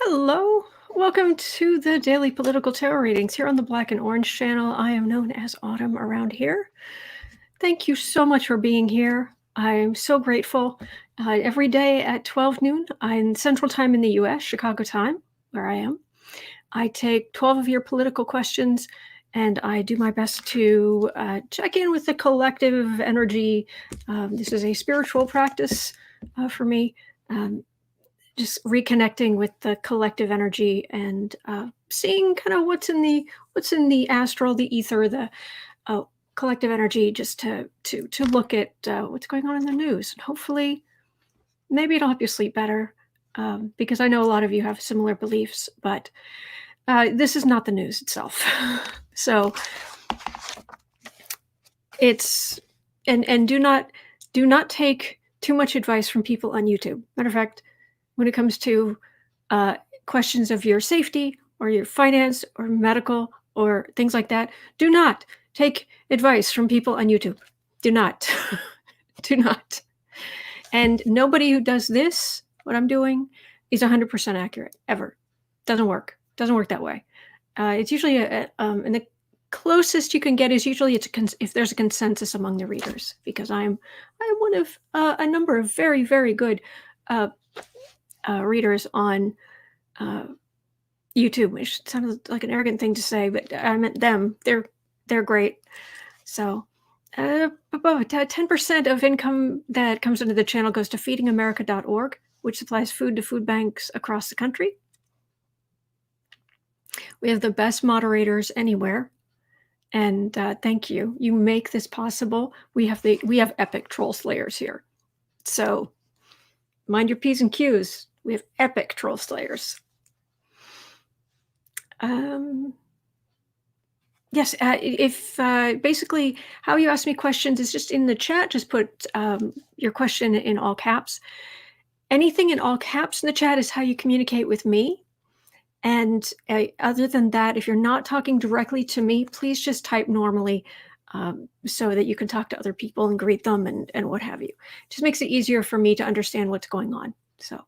Hello, welcome to the Daily Political Tarot Readings here on the Black and Orange channel. I am known as Autumn around here. Thank you so much for being here. I'm so grateful. Every day at 12 noon, I'm Central Time in the US, Chicago time, where I am. I take 12 of your political questions and I do my best to check in with the collective energy. This is a spiritual practice for me. Just reconnecting with the collective energy and seeing kind of what's in the astral, the ether, the collective energy, just to look at what's going on in the news. And hopefully, maybe it'll help you sleep better, because I know a lot of you have similar beliefs, but this is not the news itself. So it's and do not take too much advice from people on YouTube. Matter of fact, when it comes to questions of your safety or your finance or medical or things like that, do not take advice from people on YouTube. Do not. Do not. And nobody who does this, what I'm doing, is 100% accurate, ever. Doesn't work. Doesn't work that way. It's usually, and the closest you can get is usually if there's a consensus among the readers, because I'm one of a number of very, very good readers on YouTube, which sounds like an arrogant thing to say, but I meant them. They're great. So about 10% of income that comes into the channel goes to feedingamerica.org, which supplies food to food banks across the country. We have the best moderators anywhere, and thank you. You make this possible. We have epic troll slayers here, so mind your P's and Q's. We have epic troll slayers. Yes, if basically how you ask me questions is just in the chat. Just put your question in all caps. Anything in all caps in the chat is how you communicate with me. And other than that, if you're not talking directly to me, please just type normally, so that you can talk to other people and greet them and what have you. It just makes it easier for me to understand what's going on. So,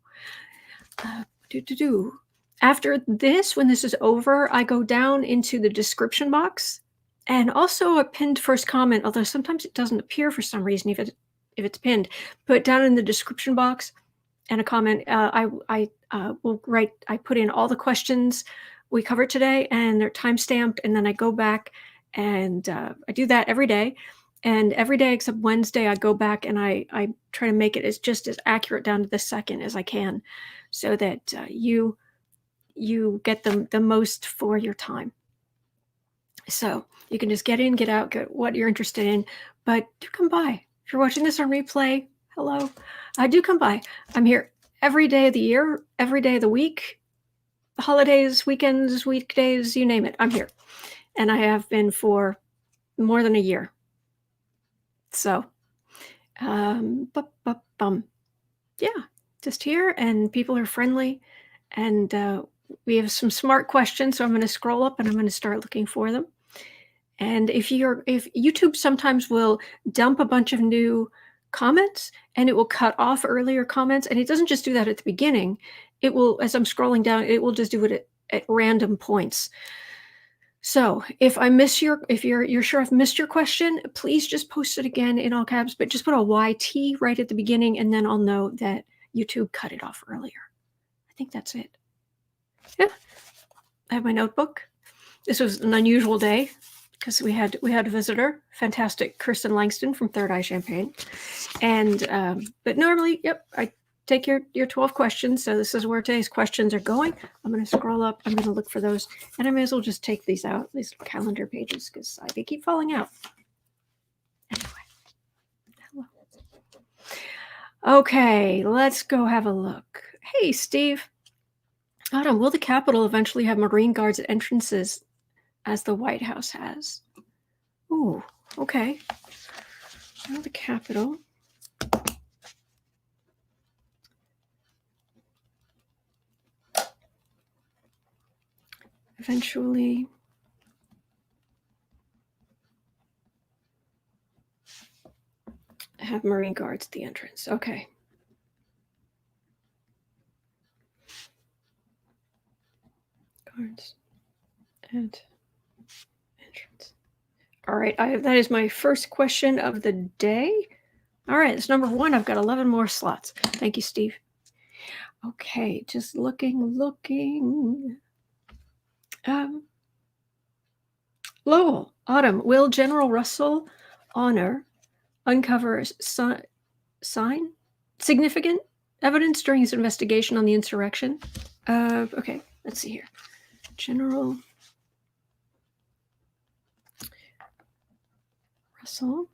after this, when this is over, I go down into the description box, and also a pinned first comment, although sometimes it doesn't appear for some reason if it's pinned. Put down in the description box and a comment. I will write. I put in all the questions we covered today, and they're time stamped. And then I go back and I do that every day. And every day except Wednesday, I go back and I try to make it as accurate down to the second as I can, so that you get the most for your time. So you can just get in, get out, get what you're interested in. But do come by. If you're watching this on replay, hello. Do come by. I'm here every day of the year, every day of the week, holidays, weekends, weekdays, you name it. I'm here. And I have been for more than a year. So, yeah, just here, and people are friendly, and we have some smart questions. So I'm going to scroll up and I'm going to start looking for them. And if YouTube sometimes will dump a bunch of new comments, and it will cut off earlier comments, and it doesn't just do that at the beginning. It will, as I'm scrolling down, it will just do it at random points. So if you're sure I've missed your question, please just post it again in all caps, but just put a YT right at the beginning, and then I'll know that YouTube cut it off earlier. I think that's it. Yeah, I have my notebook. This was an unusual day because we had a visitor, fantastic Kirsten Langston from Third Eye Champagne, and but normally, yep, I take your 12 questions. So this is where today's questions are going. I'm going to scroll up. I'm going to look for those, and I may as well just take these out, these calendar pages, because they keep falling out. Anyway, hello. Okay, let's go have a look. Hey, Steve. Autumn, will the Capitol eventually have Marine Guards at entrances as the White House has? Ooh, okay. Well, the Capitol. Eventually have Marine Guards at the entrance. Okay. Cards and entrance. All right, that is my first question of the day. All right, it's number 1. I've got 11 more slots. Thank you, Steve. Okay, just looking. Lowell, Autumn, will General Russell Honoré uncover significant evidence during his investigation on the insurrection? Okay, let's see here. General Russell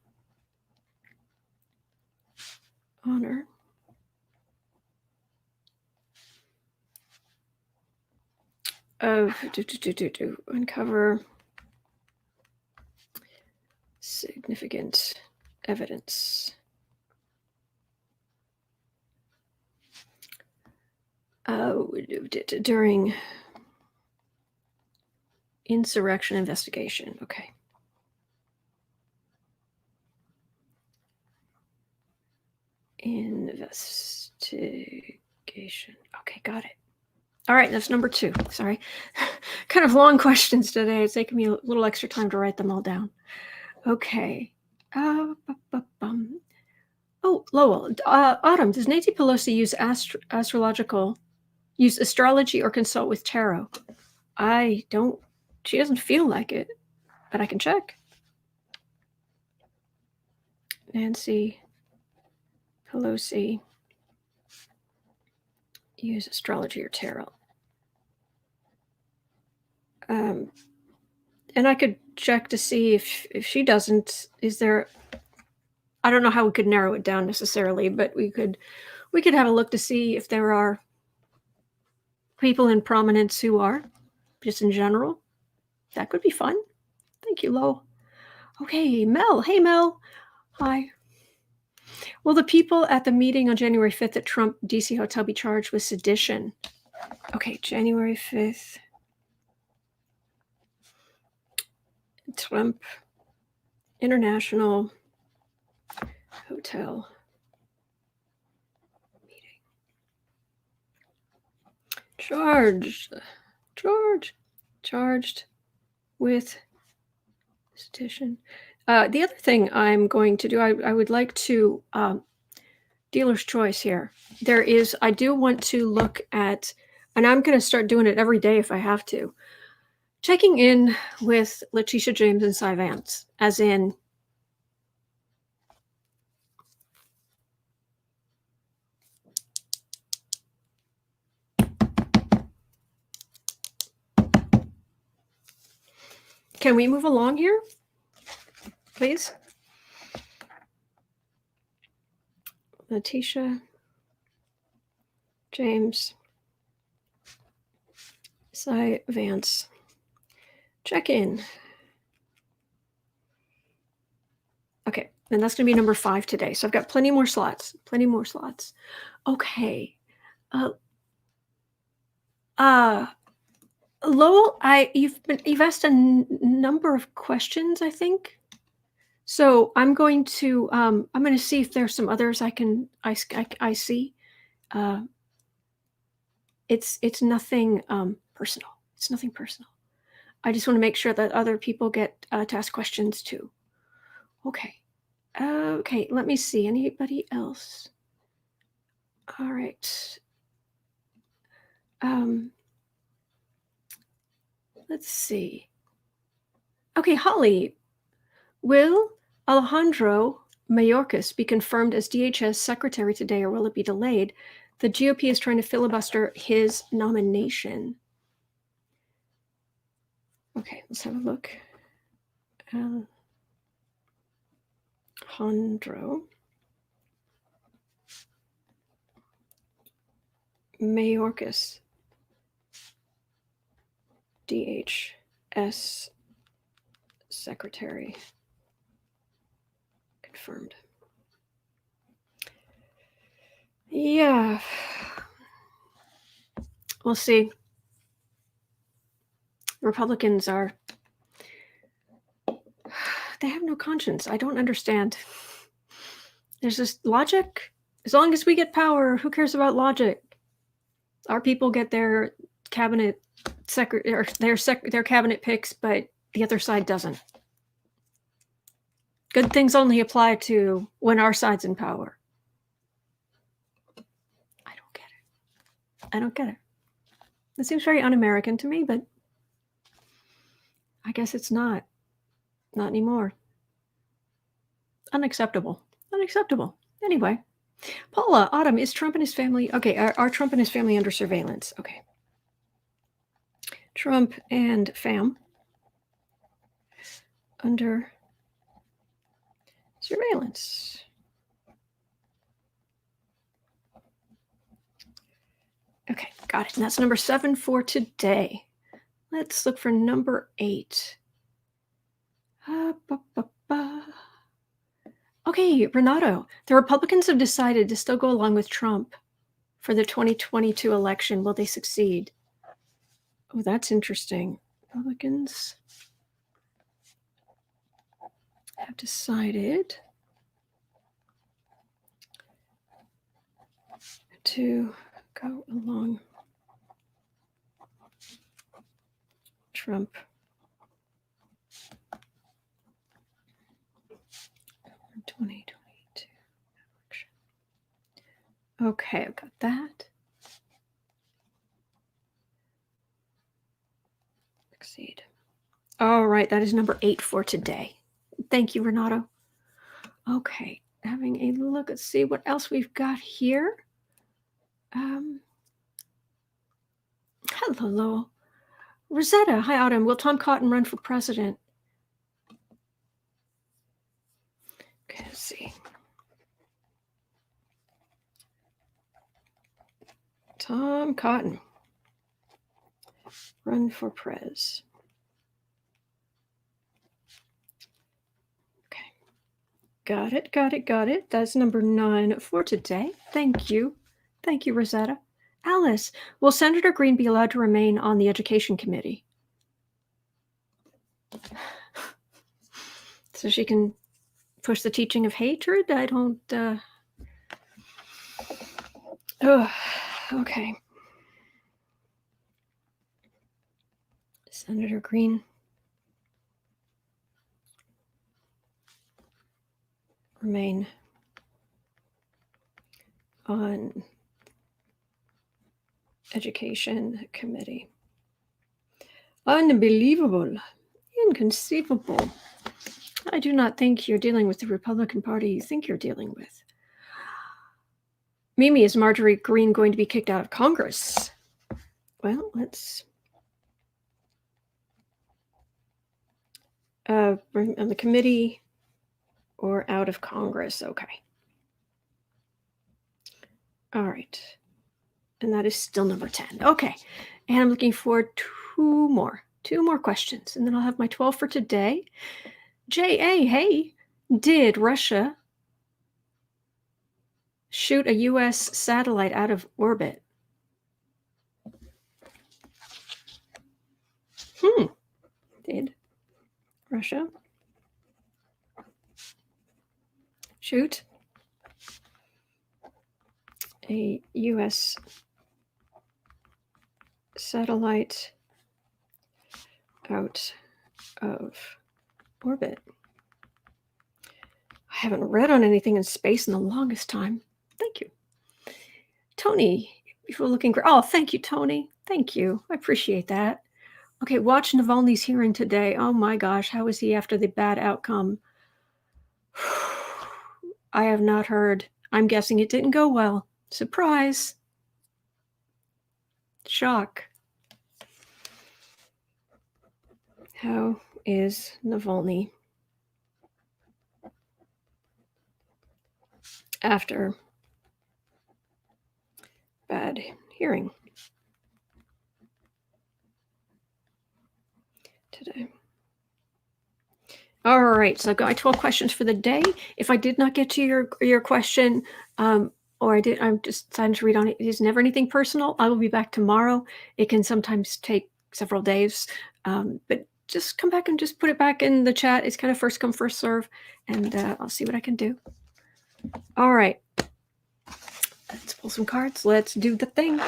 Honoré uncover significant evidence during insurrection investigation. Okay. Investigation. Okay, got it. All right, that's number 2. Sorry. Kind of long questions today. It's taking me a little extra time to write them all down. Okay. Oh, Lowell. Autumn, does Nancy Pelosi use astrology or consult with tarot? I don't. She doesn't feel like it, but I can check. Nancy Pelosi use astrology or tarot. And I could check to see if she doesn't. Is there? I don't know how we could narrow it down necessarily, but we could have a look to see if there are people in prominence who are, just in general. That could be fun. Thank you, Lo. Okay, Mel. Hey, Mel. Hi. Will the people at the meeting on January 5th at Trump DC Hotel be charged with sedition? Okay, January 5th. Trump International Hotel meeting. Charged with sedition. The other thing I'm going to do, I would like to dealer's choice here. I do want to look at, and I'm going to start doing it every day if I have to, checking in with Leticia James and Vance, as in can we move along here, please? Leticia James, Vance. Check in. Okay, and that's going to be number 5 today. So I've got plenty more slots. Okay. Lowell, you've asked a number of questions, I think. So I'm going to see if there's some others I see. It's nothing personal. It's nothing personal. I just want to make sure that other people get to ask questions too. Okay. Okay, let me see. Anybody else? All right. Let's see. Okay, Holly. Will Alejandro Mayorkas be confirmed as DHS secretary today, or will it be delayed? The GOP is trying to filibuster his nomination. Okay, let's have a look. Alejandro Mayorkas, DHS secretary. Confirmed. Yeah. We'll see. Republicans they have no conscience. I don't understand. There's this logic. As long as we get power, who cares about logic? Our people get their cabinet their cabinet picks, but the other side doesn't. Good things only apply to when our side's in power. I don't get it. It seems very un-American to me, but I guess it's not. Not anymore. Unacceptable. Anyway, Paula, Autumn, is Trump and his family... Okay, are Trump and his family under surveillance? Okay. Trump and fam under surveillance. Okay, got it. And that's number 7 for today. Let's look for number 8. Okay, Renato, the Republicans have decided to still go along with Trump for the 2022 election. Will they succeed? Oh, that's interesting. Republicans have decided to go along Trump 2022 election. Okay, I've got that. Succeed. All right, that is number 8 for today. Thank you, Renato. Okay, having a look. Let's see what else we've got here. Hello. Rosetta, hi, Autumn. Will Tom Cotton run for president? Okay, let's see. Tom Cotton. Run for prez. Okay. Got it. That's number 9 for today. Thank you. Thank you, Rosetta. Alice, will Senator Greene be allowed to remain on the Education Committee? So she can push the teaching of hatred? I don't... okay. Senator Greene. Remain on Education Committee. Unbelievable. Inconceivable. I do not think you're dealing with the Republican Party you think you're dealing with. Mimi, is Marjorie Greene going to be kicked out of Congress? Well, let's... on the committee or out of Congress. Okay. All right. And that is still number 10. Okay. And I'm looking for two more questions. And then I'll have my 12 for today. J.A., hey, did Russia shoot a U.S. satellite out of orbit? Did Russia shoot a U.S. satellite out of orbit? I haven't read on anything in space in the longest time. Thank you. Tony, you're looking great. Oh, thank you, Tony. Thank you. I appreciate that. Okay, watch Navalny's hearing today. Oh my gosh, how is he after the bad outcome? I have not heard. I'm guessing it didn't go well. Surprise. Shock. How is Navalny after bad hearing today? All right, so I've got my 12 questions for the day. If I did not get to your question, I'm just deciding to read on it. It is never anything personal. I will be back tomorrow. It can sometimes take several days, but just come back and just put it back in the chat. It's kind of first come, first serve, and I'll see what I can do. All right, let's pull some cards. Let's do the thing.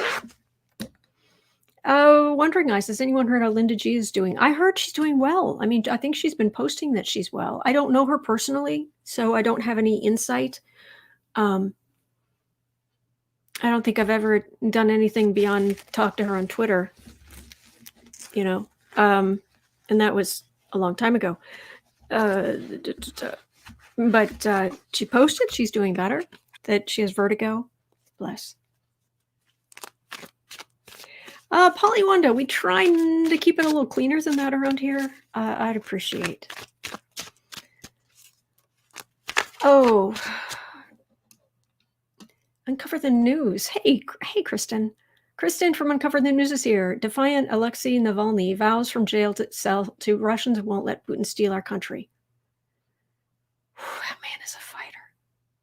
Oh, Wondering Eyes, has anyone heard how Linda G is doing? I heard she's doing well. I mean, I think she's been posting that she's well. I don't know her personally, so I don't have any insight. I don't think I've ever done anything beyond talk to her on Twitter, and that was a long time ago. But she posted she's doing better, that she has vertigo. Bless. Polly Wanda, we try to keep it a little cleaner than that around here. I'd appreciate. Oh, Uncover the News. Hey, Kristen. Kristen from Uncover the News is here. Defiant Alexei Navalny vows from jail to cell to Russians won't let Putin steal our country. That man is a fighter.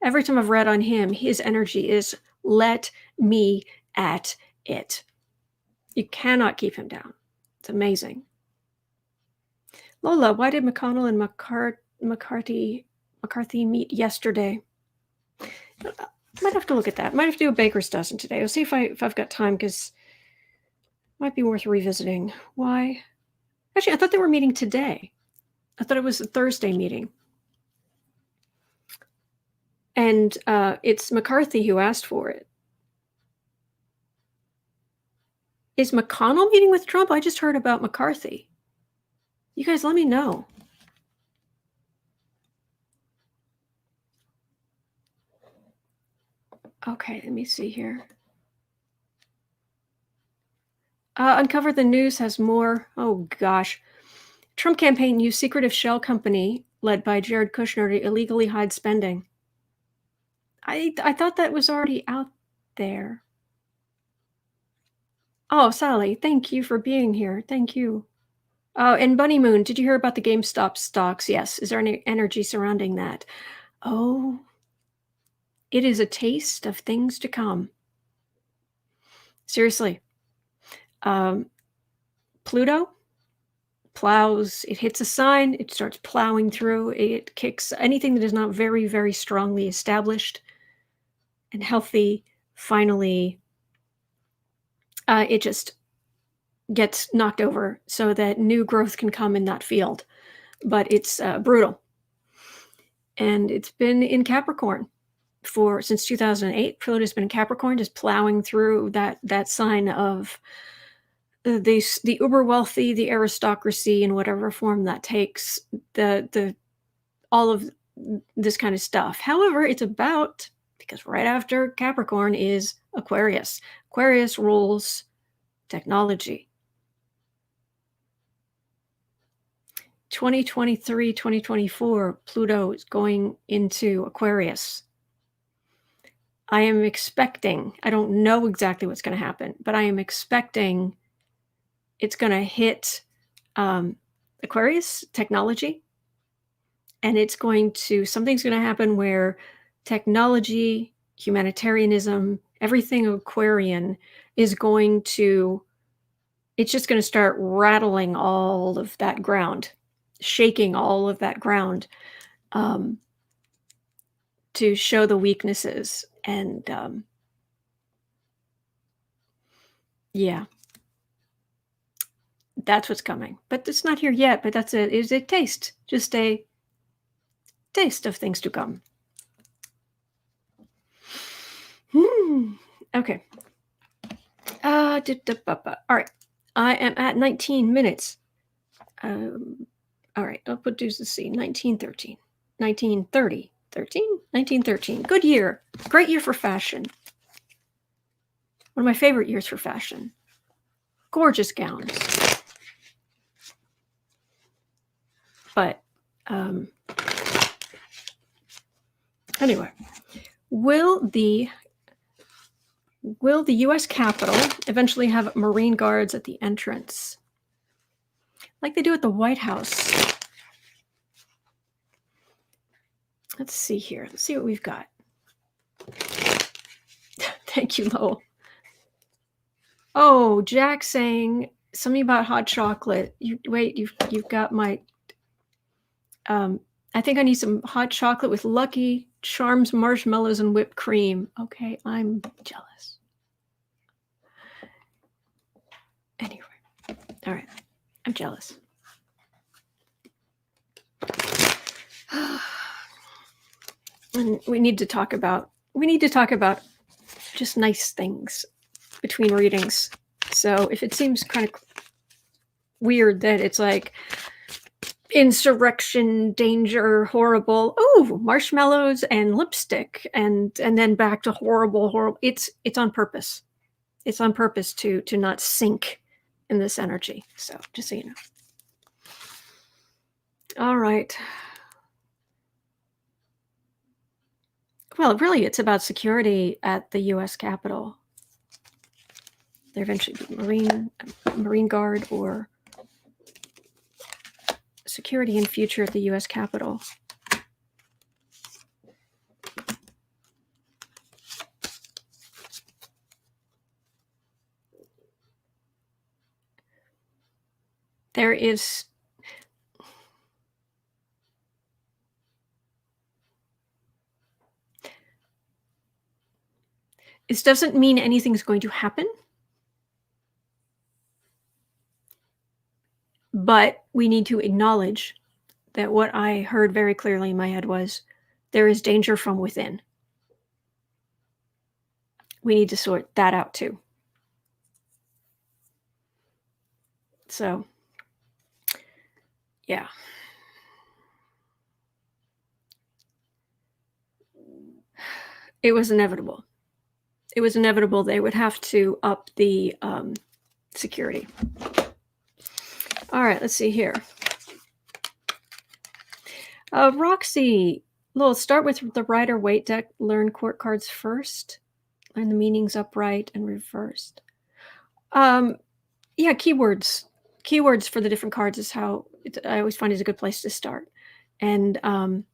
Every time I've read on him, his energy is let me at it. You cannot keep him down. It's amazing. Lola, why did McConnell and McCarthy meet yesterday? Might have to look at that. Might have to do a baker's dozen today. We'll see if I've got time, because it might be worth revisiting. Why? Actually, I thought they were meeting today. I thought it was a Thursday meeting. And it's McCarthy who asked for it. Is McConnell meeting with Trump? I just heard about McCarthy. You guys, let me know. Okay, let me see here. Uncover the News has more. Oh, gosh. Trump campaign used secretive shell company led by Jared Kushner to illegally hide spending. I thought that was already out there. Oh, Sally, thank you for being here. Thank you. Oh, and Bunny Moon, did you hear about the GameStop stocks? Yes. Is there any energy surrounding that? Oh, it is a taste of things to come. Seriously. Pluto plows, it hits a sign, it starts plowing through, it kicks anything that is not very, very strongly established and healthy. Finally, it just gets knocked over so that new growth can come in that field. But it's brutal. And it's been in Capricorn since 2008. Pluto's been in Capricorn, just plowing through that sign of the uber wealthy, the aristocracy, in whatever form that takes, the all of this kind of stuff. However, it's about, because right after Capricorn is Aquarius. Aquarius rules technology. 2023, 2024, Pluto is going into Aquarius. I am expecting, I don't know exactly what's going to happen, but I am expecting it's going to hit Aquarius technology, and something's going to happen where technology, humanitarianism, everything Aquarian is it's just going to start rattling all of that ground, shaking all of that ground to show the weaknesses. And yeah. That's what's coming. But it's not here yet, but that's it. It's a taste. Just a taste of things to come. Okay. All right. I am at 19 minutes. All right. I'll put deuces C. 1913. 1930. 1913. Good year. Great year for fashion. One of my favorite years for fashion. Gorgeous gowns. But anyway, will the U.S. Capitol eventually have Marine guards at the entrance, like they do at the White House? Let's see here. Let's see what we've got. Thank you, Lowell. Oh, Jack saying something about hot chocolate. You've got my. I think I need some hot chocolate with Lucky Charms marshmallows and whipped cream. Okay, I'm jealous. All right. I'm jealous. And we need to talk about just nice things between readings. So if it seems kind of weird that it's like insurrection, danger, horrible, oh, marshmallows and lipstick, and then back to horrible. It's on purpose. It's on purpose to not sink in this energy. So just so you know. All right. Well, really, it's about security at the U.S. Capitol. There eventually be Marine Guard or security in future at the U.S. Capitol. There is this doesn't mean anything's going to happen, but we need to acknowledge that what I heard very clearly in my head was there is danger from within. We need to sort that out too. So, yeah. It was inevitable. It was inevitable they would have to up the security. All right, let's see here. Roxy, let's start with the Rider-Waite deck. Learn court cards first. Learn the meanings upright and reversed. Yeah, keywords. Keywords for the different cards is how I always find is a good place to start. And I'll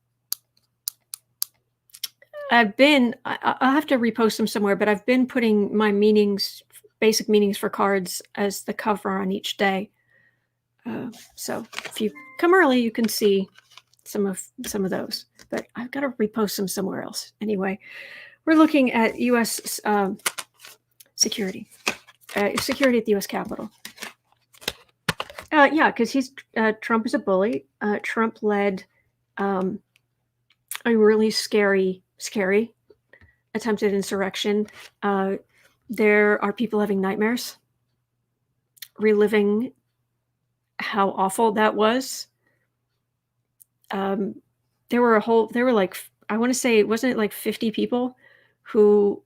have to repost them somewhere, but I've been putting my meanings, basic meanings for cards as the cover on each day. So if you come early, you can see some of those, but I've got to repost them somewhere else. Anyway, we're looking at U.S. Security at the U.S. Capitol. Yeah, because Trump is a bully. Trump led a really scary attempted insurrection. There are people having nightmares, reliving how awful that was. There were like, I want to say, wasn't it like 50 people who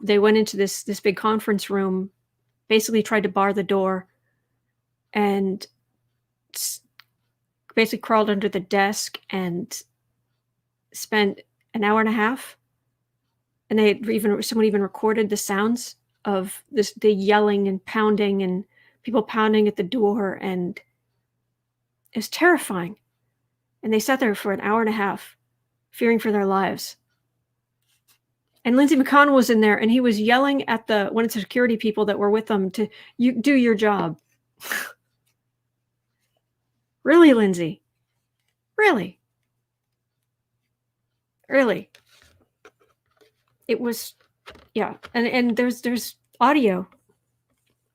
they went into this big conference room, basically tried to bar the door, and basically crawled under the desk and spent an hour and a half. And someone even recorded the sounds of the yelling and pounding and people pounding at the door, and it was terrifying. And they sat there for an hour and a half, fearing for their lives. And Lindsey McConnell was in there, and he was yelling at one of the security people that were with them to, "You do your job." Really, Lindsey? Really? Really? It was, yeah. And there's audio.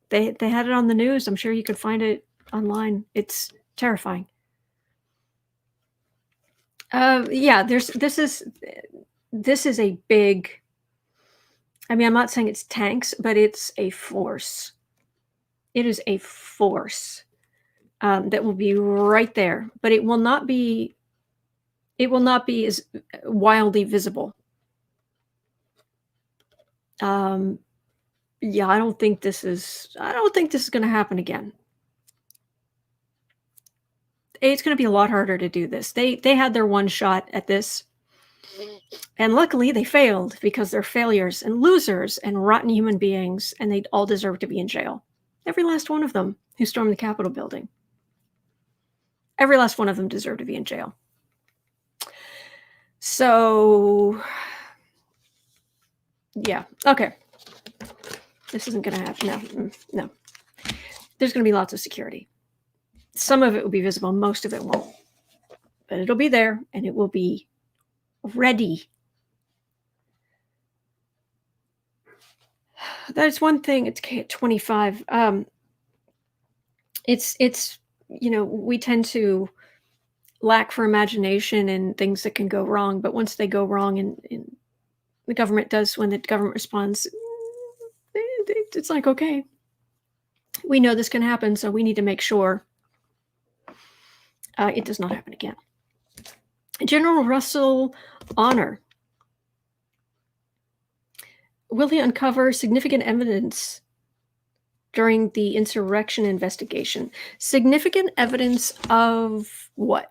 They had it on the news. I'm sure you could find it online. It's terrifying. Yeah, this is a big, I mean, I'm not saying it's tanks, but it's a force. It is a force that will be right there, but it will not be as wildly visible. Yeah, I don't think this is going to happen again. It's going to be a lot harder to do this. They had their one shot at this, and luckily they failed, because they're failures and losers and rotten human beings, and they all deserve to be in jail. Every last one of them who stormed the Capitol building. Every last one of them deserve to be in jail. So, yeah, okay. This isn't going to happen. No. There's going to be lots of security. Some of it will be visible. Most of it won't. But it'll be there, and it will be ready. That's one thing. It's at 25. it's we tend to lack for imagination and things that can go wrong, but once they go wrong and the government does, when the government responds, it's like, okay, we know this can happen, so we need to make sure it does not happen again. General Russell Honoré, will he uncover significant evidence during the insurrection investigation? Significant evidence of what?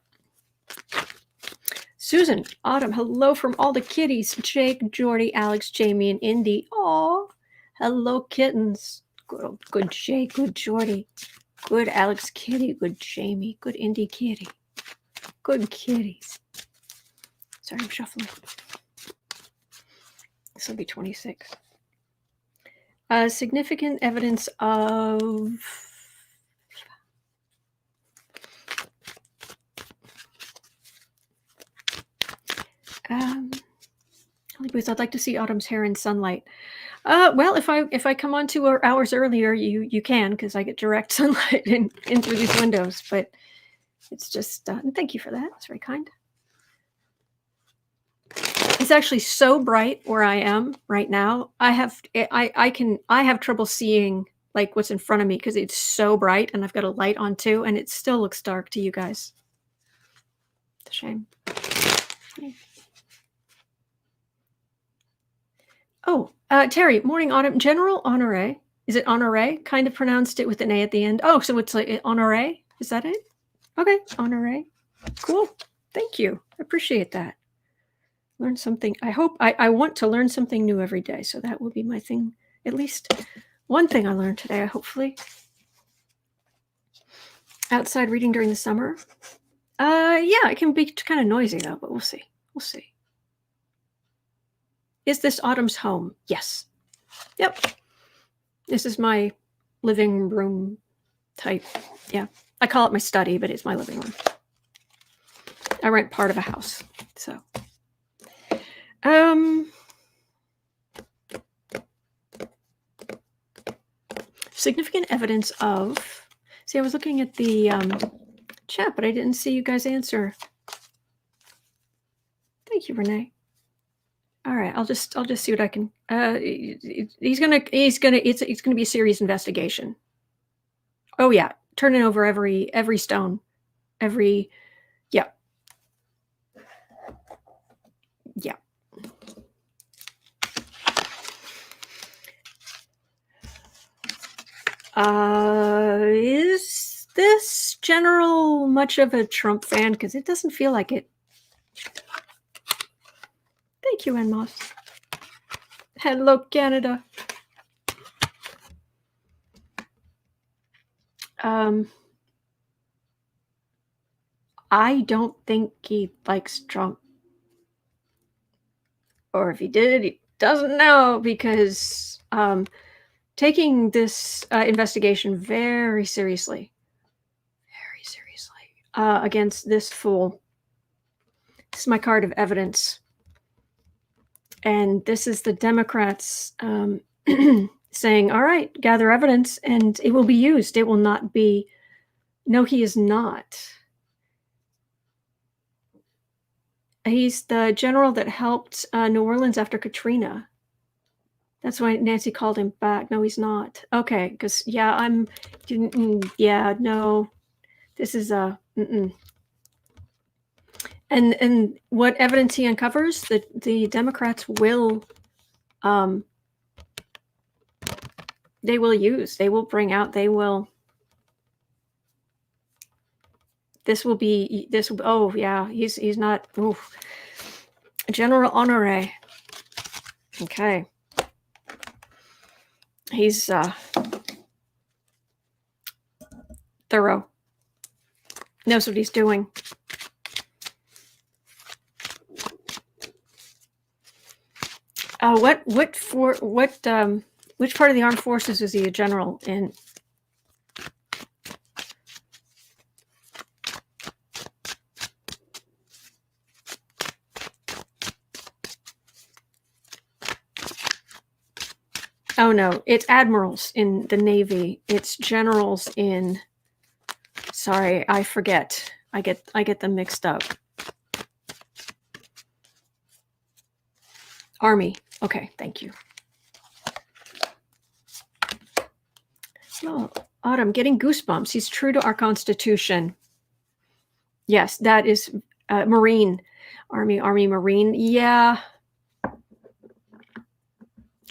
Susan, Autumn, hello from all the kitties. Jake, Jordy, Alex, Jamie, and Indy. Aw, hello, kittens. Good Jake, good Jordy, good Alex Kitty, good Jamie, good Indy Kitty. Good kitties. Sorry, I'm shuffling. This will be 26. Significant evidence of... Booth, I'd like to see Autumn's hair in sunlight. Well, if I come on 2 hours earlier, you can, because I get direct sunlight in through these windows. But it's just thank you for that. It's very kind. It's actually so bright where I am right now. I have trouble seeing like what's in front of me because it's so bright, and I've got a light on too, and it still looks dark to you guys. It's a shame. Oh, Terry, morning, Autumn. General Honoré, is it Honoré? Kind of pronounced it with an A at the end. Oh, so it's like Honoré? Is that it? Okay, Honoré. Cool. Thank you. I appreciate that. Learn something. I want to learn something new every day, so that will be my thing. At least one thing I learned today, hopefully. Outside reading during the summer. Yeah, it can be kind of noisy though, but we'll see. We'll see. Is this Autumn's home? Yes. Yep. This is my living room type. Yeah. I call it my study, but it's my living room. I rent part of a house. So. Significant evidence of... See, I was looking at the chat, but I didn't see you guys answer. Thank you, Renee. All right, I'll just see what I can. It's gonna be a serious investigation. Oh yeah, turning over every stone, yeah. Is this general much of a Trump fan? Because it doesn't feel like it. Thank you, Enmos. Hello, Canada. I don't think he likes Trump. Or if he did, he doesn't know, because taking this investigation very seriously against this fool. This is my card of evidence. And this is the Democrats saying, all right, gather evidence, and it will be used. It will not be... No, he is not. He's the general that helped New Orleans after Katrina. That's why Nancy called him back. No, he's not. Okay, because, yeah, no. This is a... And what evidence he uncovers, the Democrats will... they will use. They will bring out. They will... This will be... Oh, yeah, he's not... Oof. General Honoré. Okay. He's thorough. Knows what he's doing. Which part of the armed forces is he a general in? Oh no, it's admirals in the Navy. It's generals in Sorry, I forget. I get them mixed up. Army. Okay, thank you. Oh, Autumn, getting goosebumps. He's true to our Constitution. Yes, that is Marine. Army, Marine. Yeah.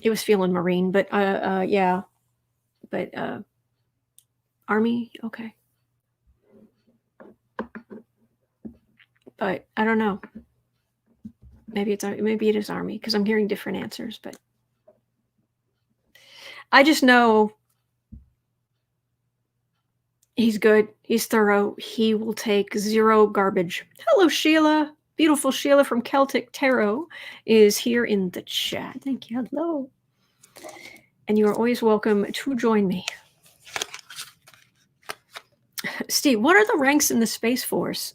It was feeling Marine, but yeah. But Army, okay. But I don't know. Maybe it is Army, because I'm hearing different answers, but I just know he's good. He's thorough. He will take zero garbage. Hello, Sheila. Beautiful Sheila from Celtic Tarot is here in the chat. Thank you. Hello. And you are always welcome to join me. Steve, what are the ranks in the Space Force?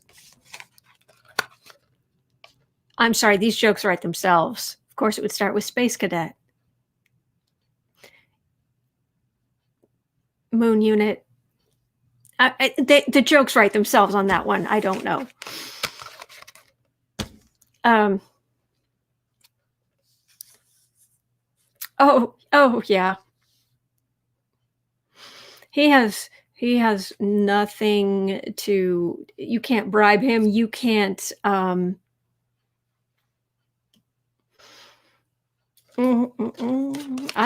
I'm sorry, these jokes write themselves. Of course, it would start with Space Cadet. Moon Unit. The jokes write themselves on that one. I don't know. Oh yeah. He has nothing to. You can't bribe him. You can't. I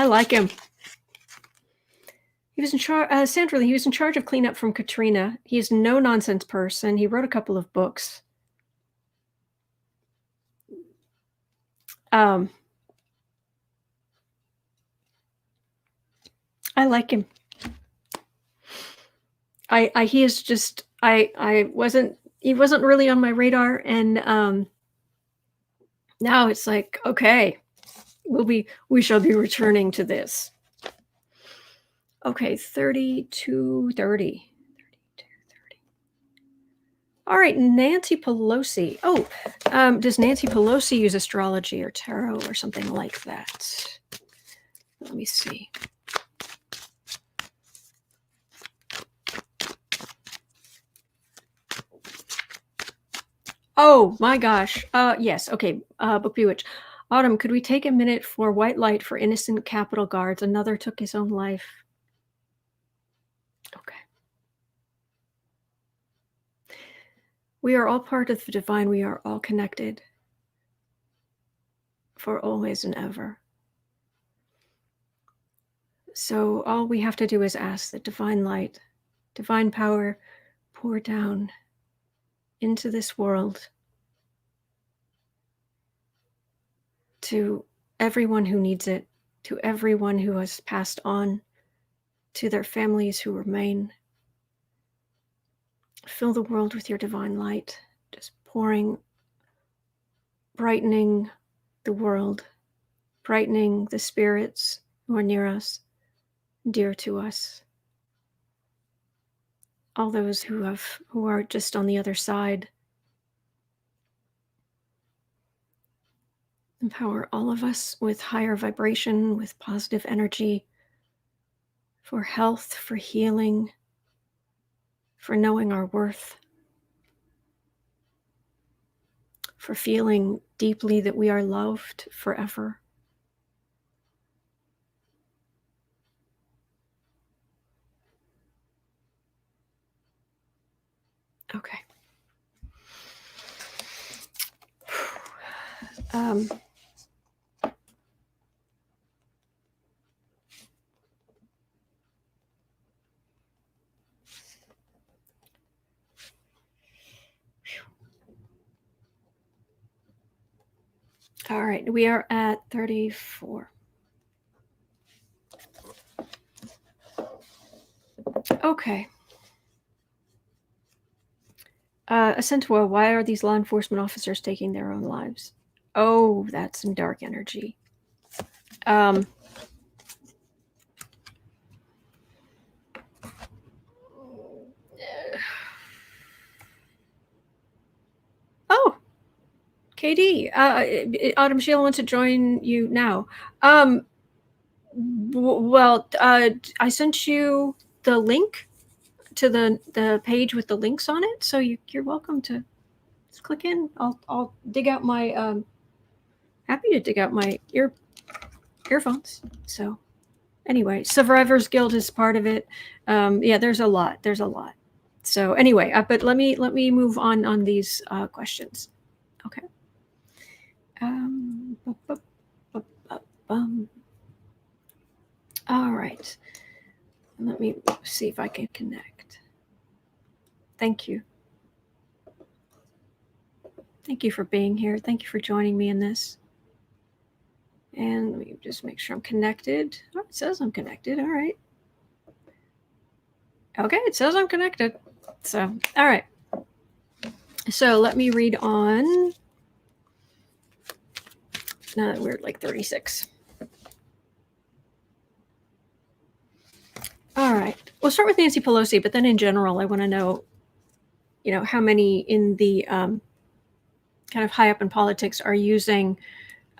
like him. He was in charge. Sandra, he was in charge of cleanup from Katrina. He's no nonsense person. He wrote a couple of books. I like him. He is just. He wasn't really on my radar, and now it's like, okay, we shall be returning to this. Okay, 3230. All right, Nancy Pelosi. Oh, does Nancy Pelosi use astrology or tarot or something like that? Let me see. Oh my gosh. Yes. Okay. Book Bewitch. Autumn, could we take a minute for white light for innocent Capitol guards? Another took his own life. Okay. We are all part of the divine. We are all connected for always and ever. So all we have to do is ask the divine light, divine power, pour down into this world to everyone who needs it, to everyone who has passed on, to their families who remain. Fill the world with your divine light, just pouring, brightening the world, brightening the spirits who are near us, dear to us. All those who are just on the other side. Empower all of us with higher vibration, with positive energy, for health, for healing, for knowing our worth, for feeling deeply that we are loved forever. Okay. All right, we are at 34. Okay. Acentua, why are these law enforcement officers taking their own lives? Oh, that's some dark energy. Oh, KD, Autumn Sheila wants to join you now. Well, I sent you the link to the page with the links on it. So you're welcome to just click in. I'll dig out my happy to dig out my earphones. So anyway, Survivors Guild is part of it. Yeah, there's a lot. So anyway, but let me move on these questions. Okay. All right. Let me see if I can connect. Thank you. Thank you for being here. Thank you for joining me in this. And let me just make sure I'm connected. Oh, it says I'm connected. All right. Okay, it says I'm connected. So, all right. So let me read on. Now that we're at like 36. All right. We'll start with Nancy Pelosi, but then in general, I want to know, how many in the kind of high up in politics are using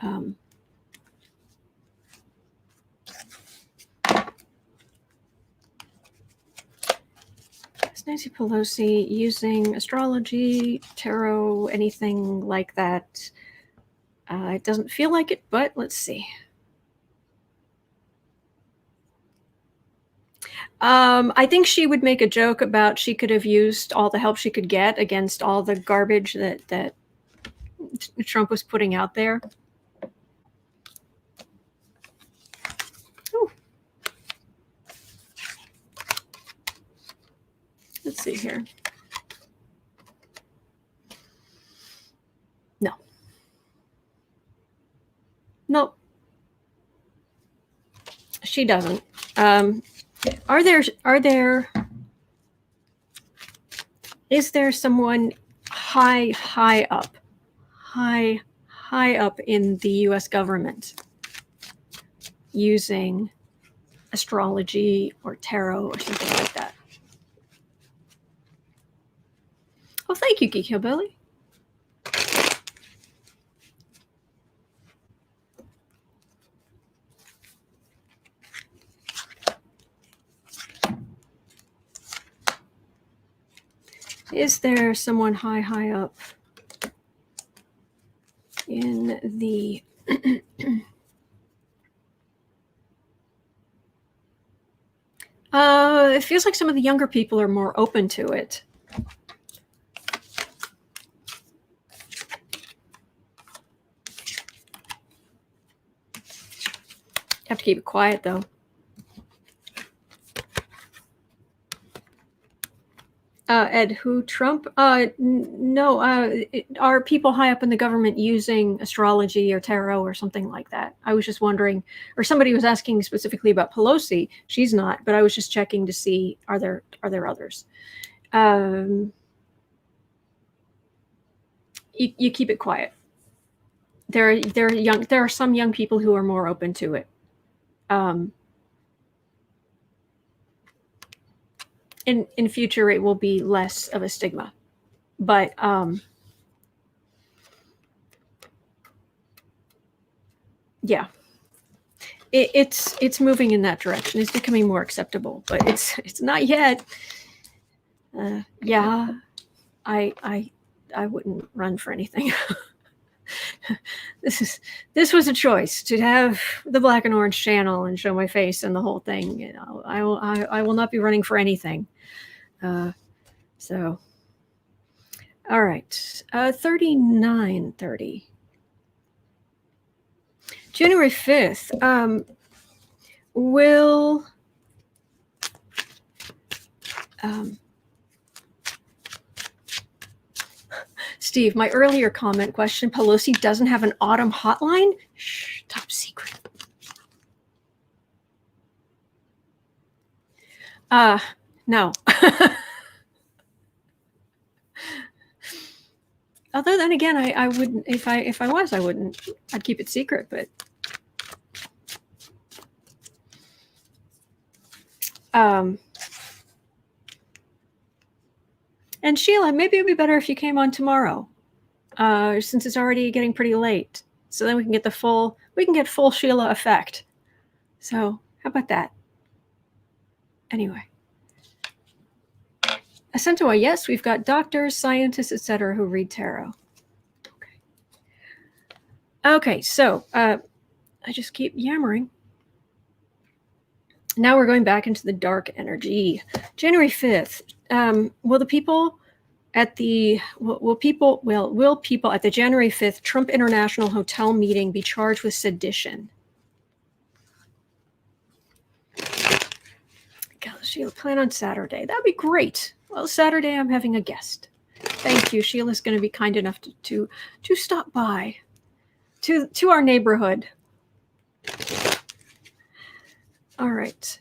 is Nancy Pelosi using astrology, tarot, anything like that? It doesn't feel like it, but let's see. I think she would make a joke about she could have used all the help she could get against all the garbage that Trump was putting out there. Ooh. Let's see here. No. Nope. She doesn't. Is there someone high up in the US government using astrology or tarot or something like that? Oh, thank you, Geek Hillbilly. Is there someone high up in the it feels like some of the younger people are more open to it. Have to keep it quiet though. Ed, who Trump? No. Are people high up in the government using astrology or tarot or something like that? I was just wondering, or somebody was asking specifically about Pelosi. She's not, but I was just checking to see are there others. You keep it quiet. There are some young people who are more open to it. In future, it will be less of a stigma, but yeah, it's moving in that direction. It's becoming more acceptable, but it's not yet. Yeah, I wouldn't run for anything. This was a choice to have the Black and Orange channel and show my face and the whole thing. I will not be running for anything. So, all right, 3930. January 5th. Will Steve, my earlier comment question, Pelosi doesn't have an autumn hotline? Shh, top secret. No. Although then again, I wouldn't, if I was, I wouldn't. I'd keep it secret, but and Sheila, maybe it'd be better if you came on tomorrow, since it's already getting pretty late. So then we can get full Sheila effect. So how about that? Anyway. Ascento, yes, we've got doctors, scientists, etc., who read tarot. Okay, so I just keep yammering. Now we're going back into the dark energy. January 5th. Will people at the January 5th Trump International Hotel meeting be charged with sedition? God, Sheila, plan on Saturday. That'd be great. Well, Saturday I'm having a guest. Thank you. Sheila's going to be kind enough to stop by to our neighborhood. All right.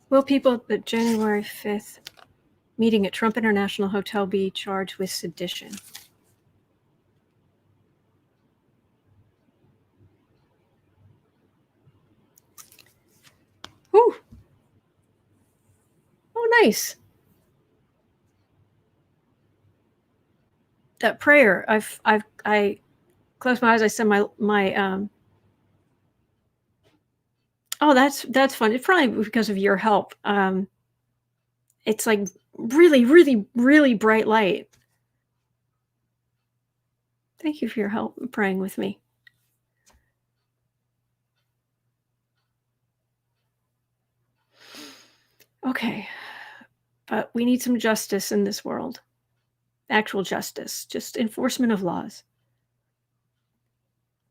Will people at the January 5th meeting at Trump International Hotel be charged with sedition? Ooh. Oh, nice. That prayer. I close my eyes. I said my oh, that's fun. It's probably because of your help. It's like really, really, really bright light. Thank you for your help praying with me. Okay. But we need some justice in this world. Actual justice, just enforcement of laws.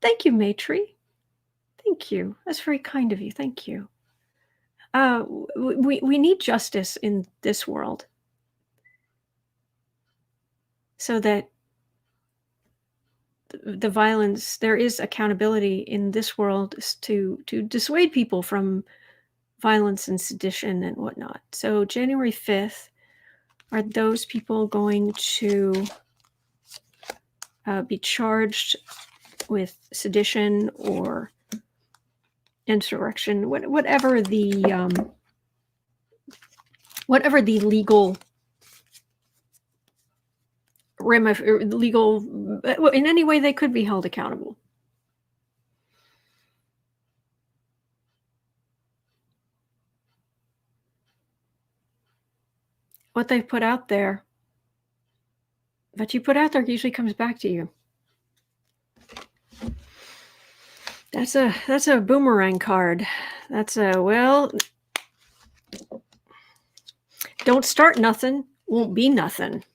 Thank you, Matri. Thank you. That's very kind of you. Thank you. We need justice in this world so that the violence, there is accountability in this world to dissuade people from violence and sedition and whatnot. So January 5th, are those people going to be charged with sedition or insurrection, whatever the legal in any way they could be held accountable? What they've put out there, what you put out there usually comes back to you. That's a boomerang card. That's a, well, don't start nothing, won't be nothing.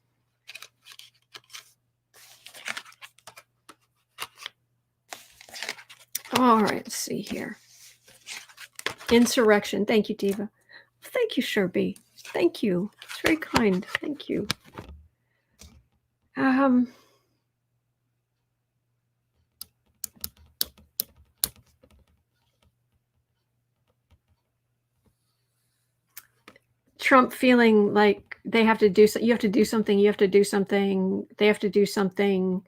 All right, let's see here. Insurrection. Thank you, Diva. Thank you, Sherby. Thank you. It's very kind. Thank you. Trump feeling like they have to do you have to do something, you have to do something, they have to do something.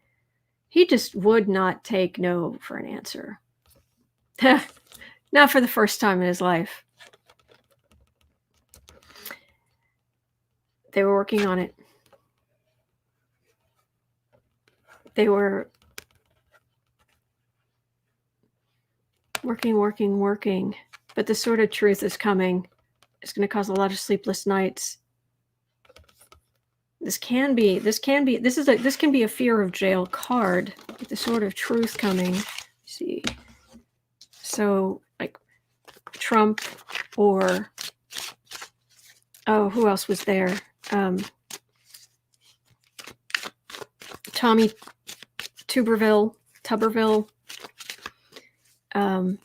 He just would not take no for an answer. Not for the first time in his life. They were working on it. They were working. But the sort of truth is coming. It's going to cause a lot of sleepless nights. This can be a fear of jail card. With the sort of truth coming. Let's see. So like Trump or who else was there? Tommy Tuberville. I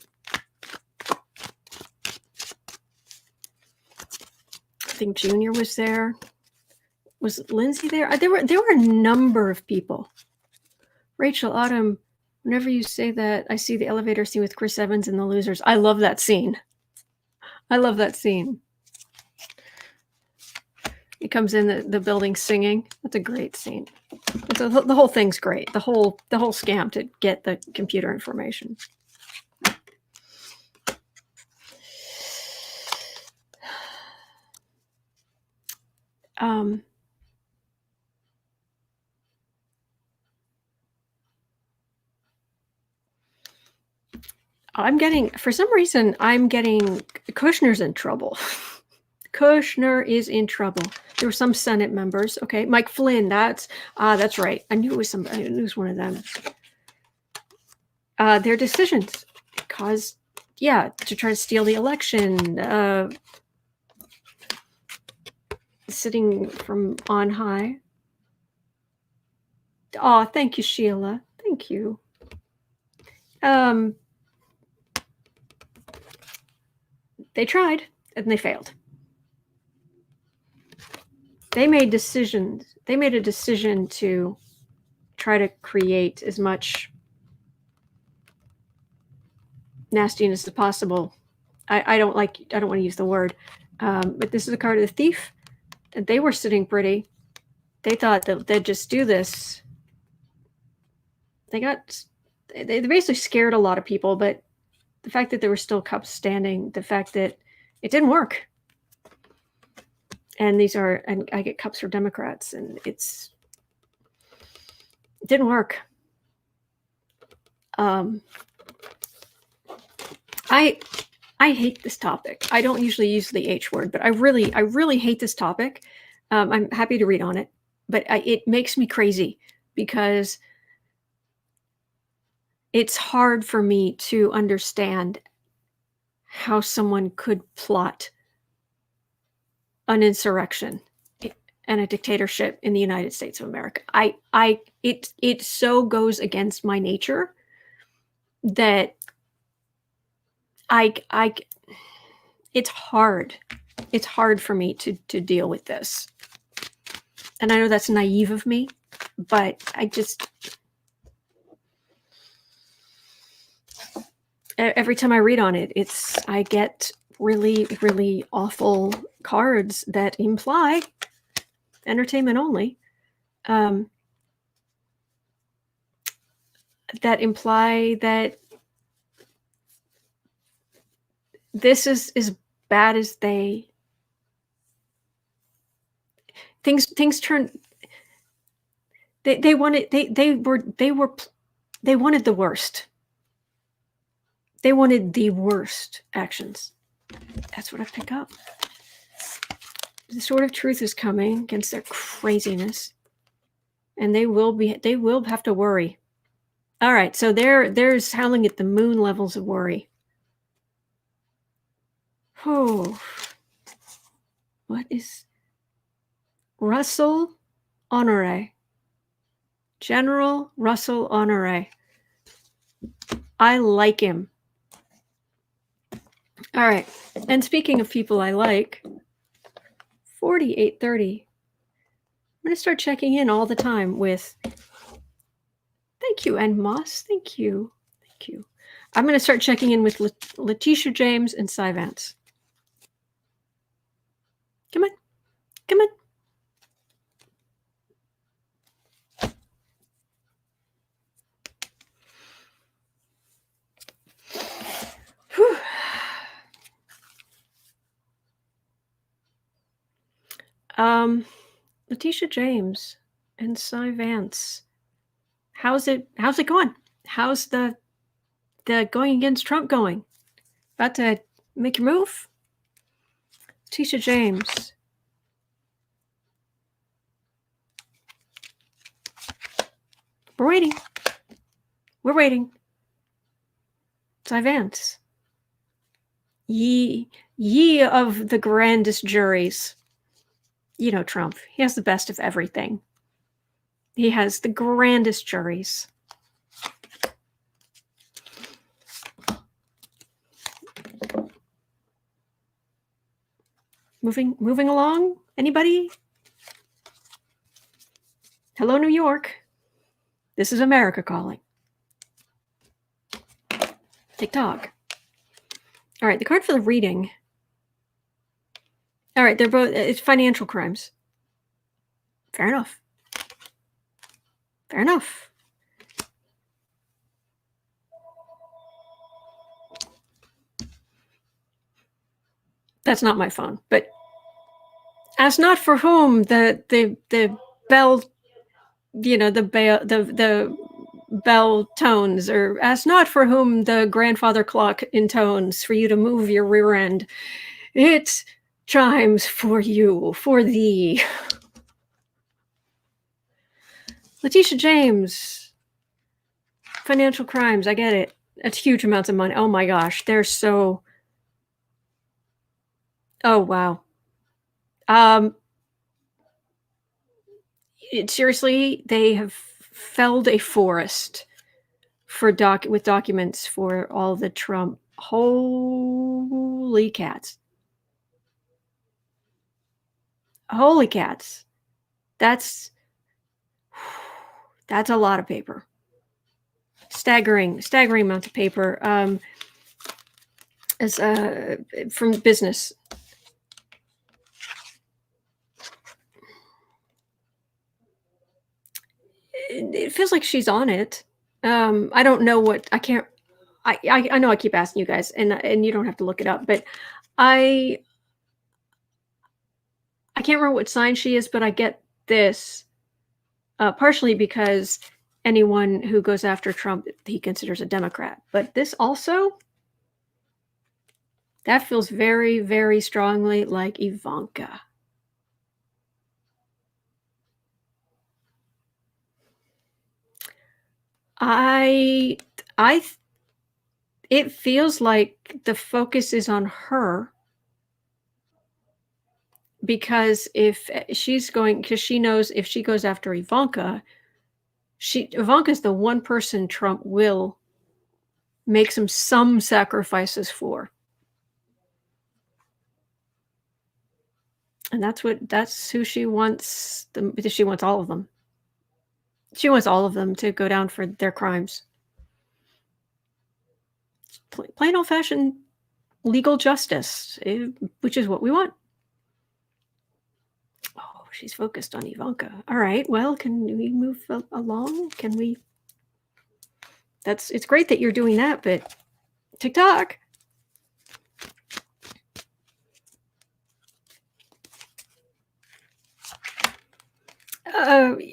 think Junior was there. Was Lindsay there? There were a number of people. Rachel Autumn, whenever you say that, I see the elevator scene with Chris Evans and the Losers. I love that scene. He comes in the building singing. That's a great scene. The whole thing's great. The whole scam to get the computer information. for some reason, I'm getting Kushner's in trouble. Kushner is in trouble. There were some Senate members. Okay, Mike Flynn. That's right. I knew it was somebody. I knew it was one of them. Their decisions caused, to try to steal the election. Sitting from on high. Oh, thank you, Sheila. Thank you. They tried and they failed. They made decisions. They made a decision to try to create as much nastiness as possible. I don't want to use the word, but this is a card of the thief. And they were sitting pretty. They thought that they'd just do this. They basically scared a lot of people, but the fact that there were still cups standing, the fact that it didn't work. And and I get cups for Democrats, and it didn't work. I hate this topic. I don't usually use the H word, but I really hate this topic. I'm happy to read on it, but it makes me crazy because it's hard for me to understand how someone could plot an insurrection and a dictatorship in the United States of America. It so goes against my nature that it's hard. It's hard for me to deal with this. And I know that's naive of me, but every time I read on it, I get really, really awful cards that imply entertainment only. That imply that this is as bad as things turn. They wanted the worst. They wanted the worst actions. That's what I pick up. The sword of truth is coming against their craziness, and they will have to worry. All right, so there's howling at the moon levels of worry. Oh, what is Russell Honoré? General Russell Honoré. I like him. All right, and speaking of people I like, 4830. I'm going to start checking in all the time with. Thank you, and Moss. Thank you. I'm going to start checking in with Leticia James and Cy Vance. Come on. Whew. Leticia James and Cy Vance. How's it going? How's the going against Trump going? About to make your move? Leticia James. We're waiting. Cy Vance. Ye of the grandest juries. You know Trump. He has the best of everything. He has the grandest juries. Moving along? Anybody? Hello, New York. This is America calling. TikTok. All right, the card for the reading. All right, they're both, it's financial crimes. Fair enough. That's not my phone, but ask not for whom the bell, the bell tones, or ask not for whom the grandfather clock intones for you to move your rear end. It chimes for you, for thee. Leticia James, financial crimes. I get it. That's huge amounts of money. Oh my gosh, they're so. Oh wow. Seriously, they have felled a forest for with documents for all the Trump. Holy cats. Holy cats. That's a lot of paper. Staggering amount of paper. As from business. It feels like she's on it. I don't know what I can't. I know I keep asking you guys, and you don't have to look it up, but I can't remember what sign she is, but I get this partially because anyone who goes after Trump, he considers a Democrat. But this also, that feels very, very strongly like Ivanka. It feels like the focus is on her, because if she's going, because she knows if she goes after Ivanka, Ivanka's the one person Trump will make some sacrifices for. And that's who she wants. She wants all of them. She wants all of them to go down for their crimes. Plain old-fashioned legal justice, which is what we want. Oh, she's focused on Ivanka. All right, well, can we move along? Can we? It's great that you're doing that, but TikTok.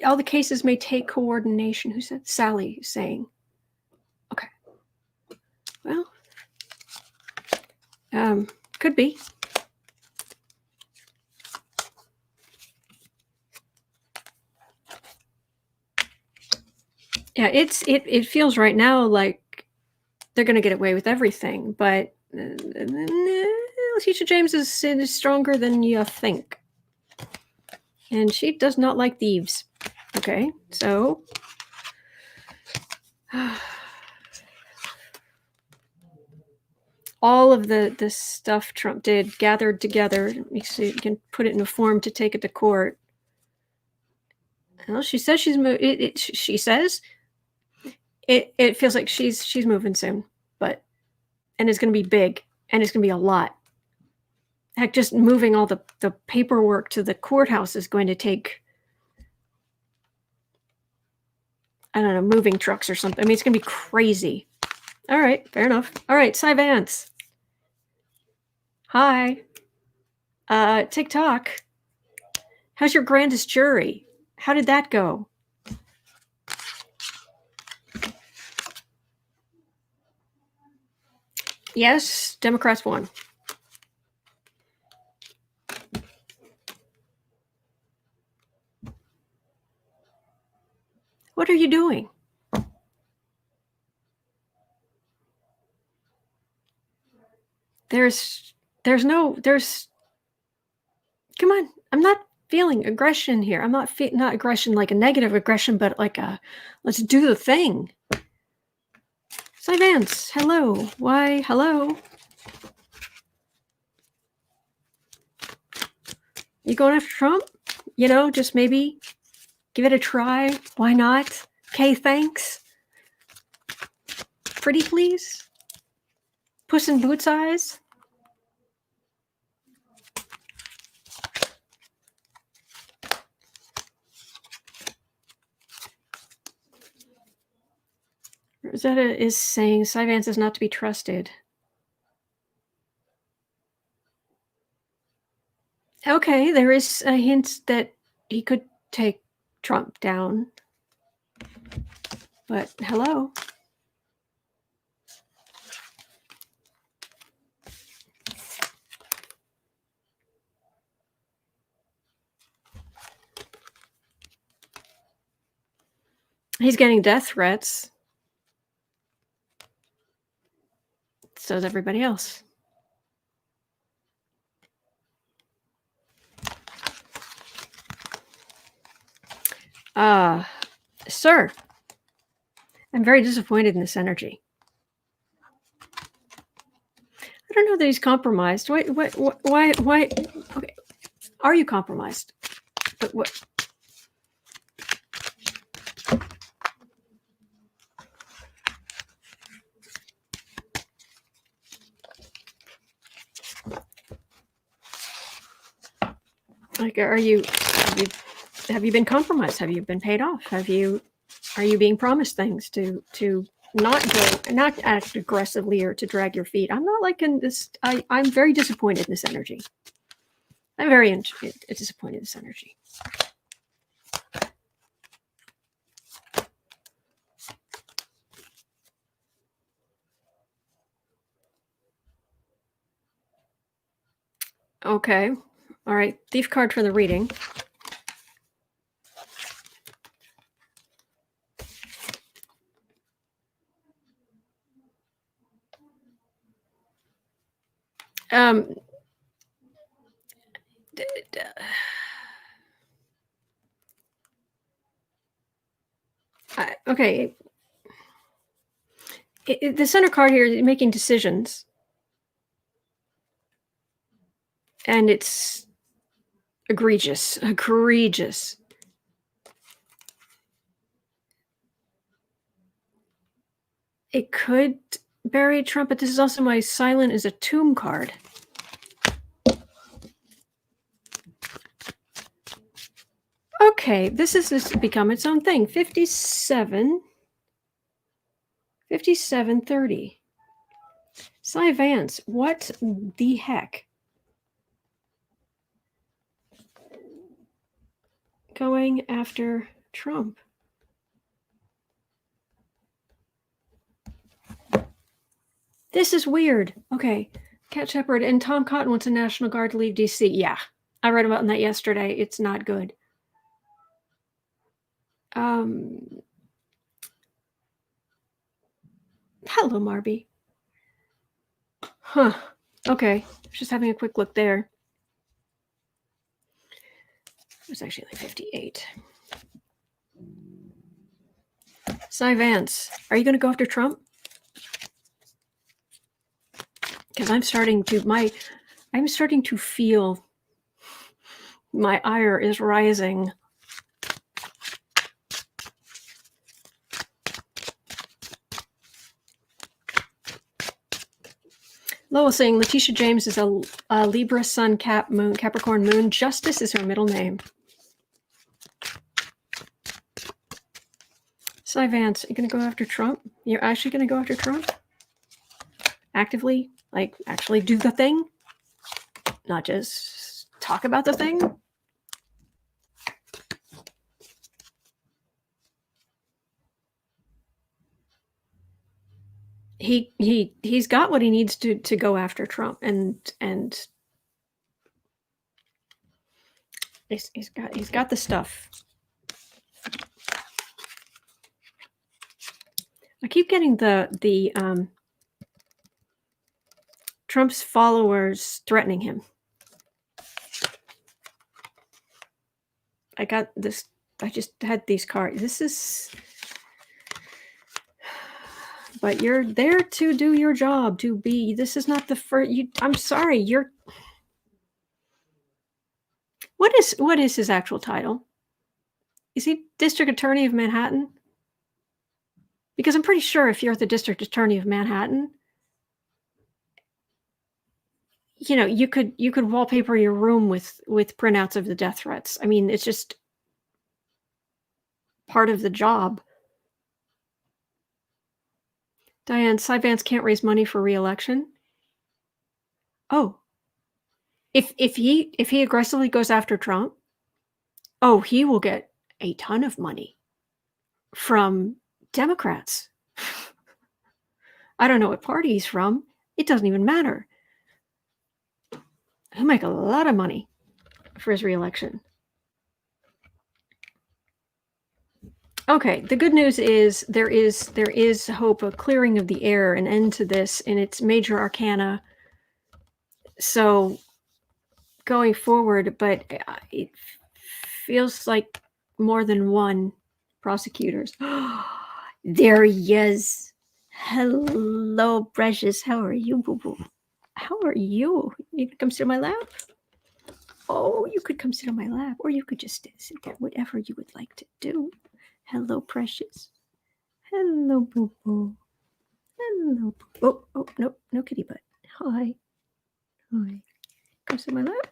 All the cases may take coordination. Who said? Sally saying. Okay. Well, could be. Yeah, it feels right now like they're going to get away with everything, but Leticia James is stronger than you think. And she does not like thieves. Okay, so all of the stuff Trump did gathered together, so you can put it in a form to take it to court. Well, she says she's she says it feels like she's moving soon, and it's going to be big, and it's going to be a lot. Heck, just moving all the paperwork to the courthouse is going to take, I don't know, moving trucks or something. I mean, it's going to be crazy. All right, fair enough. All right, Cy Vance. Hi. TikTok. How's your grandest jury? How did that go? Yes, Democrats won. What are you doing? There's come on. I'm not feeling aggression here. I'm not not aggression like a negative aggression, but like a let's do the thing. Cy Vance, hello. Why, hello. You going after Trump? Just maybe give it a try. Why not? Okay, thanks. Pretty please? Puss in Boots eyes? Rosetta is saying Cy Vance is not to be trusted. Okay, there is a hint that he could take Trump down. But hello. He's getting death threats. So is everybody else. Sir, I'm very disappointed in this energy. I don't know that he's compromised. Why? Okay, are you compromised? But what? Like, have you been compromised? Have you been paid off? Are you being promised things to not act aggressively or to drag your feet? I'm not liking this. I'm very disappointed in this energy. I'm very disappointed in this energy. Okay. All right. Thief card for the reading. Okay. The center card here is making decisions. And it's egregious. It could bury Trump, but this is also my silent is a tomb card. Okay, this has become its own thing. 5730. Cy Vance, what the heck? Going after Trump. This is weird. Okay, Cat Shepard and Tom Cotton wants a National Guard to leave D.C. Yeah, I read about that yesterday. It's not good. Hello, Marby. Huh. Okay, just having a quick look there. It was actually like 58. Cy Vance, are you going to go after Trump? Because I'm starting to feel my ire is rising. Lowell saying Leticia James is a Libra Sun Capricorn Moon. Justice is her middle name. Cy Vance, are you going to go after Trump? You're actually going to go after Trump? Actively? Like, actually do the thing? Not just talk about the thing? He's got what he needs to go after Trump, and he's got the stuff. I keep getting the Trump's followers threatening him. I got this. I just had these cards. This is. But you're there to do your job, to be. This is not the first. I'm sorry. You're. What is his actual title? Is he District Attorney of Manhattan? Because I'm pretty sure if you're the District Attorney of Manhattan, you know, you could wallpaper your room with printouts of the death threats. I mean, it's just part of the job. Diane, Cy Vance can't raise money for re-election. Oh, if he aggressively goes after Trump, oh, he will get a ton of money from Democrats. I don't know what party he's from. It doesn't even matter. He'll make a lot of money for his reelection. Okay, the good news is there is hope of clearing of the air, an end to this in its major arcana. So going forward, but it feels like more than one prosecutors. There he is. Hello, precious. How are you, boo-boo? How are you? You could come sit in my lap? Oh, you could come sit on my lap, or you could just sit there, whatever you would like to do. Hello, precious. Hello, boo-boo. Hello. Oh, no kitty butt. Hi. Hi. Come sit in my lap?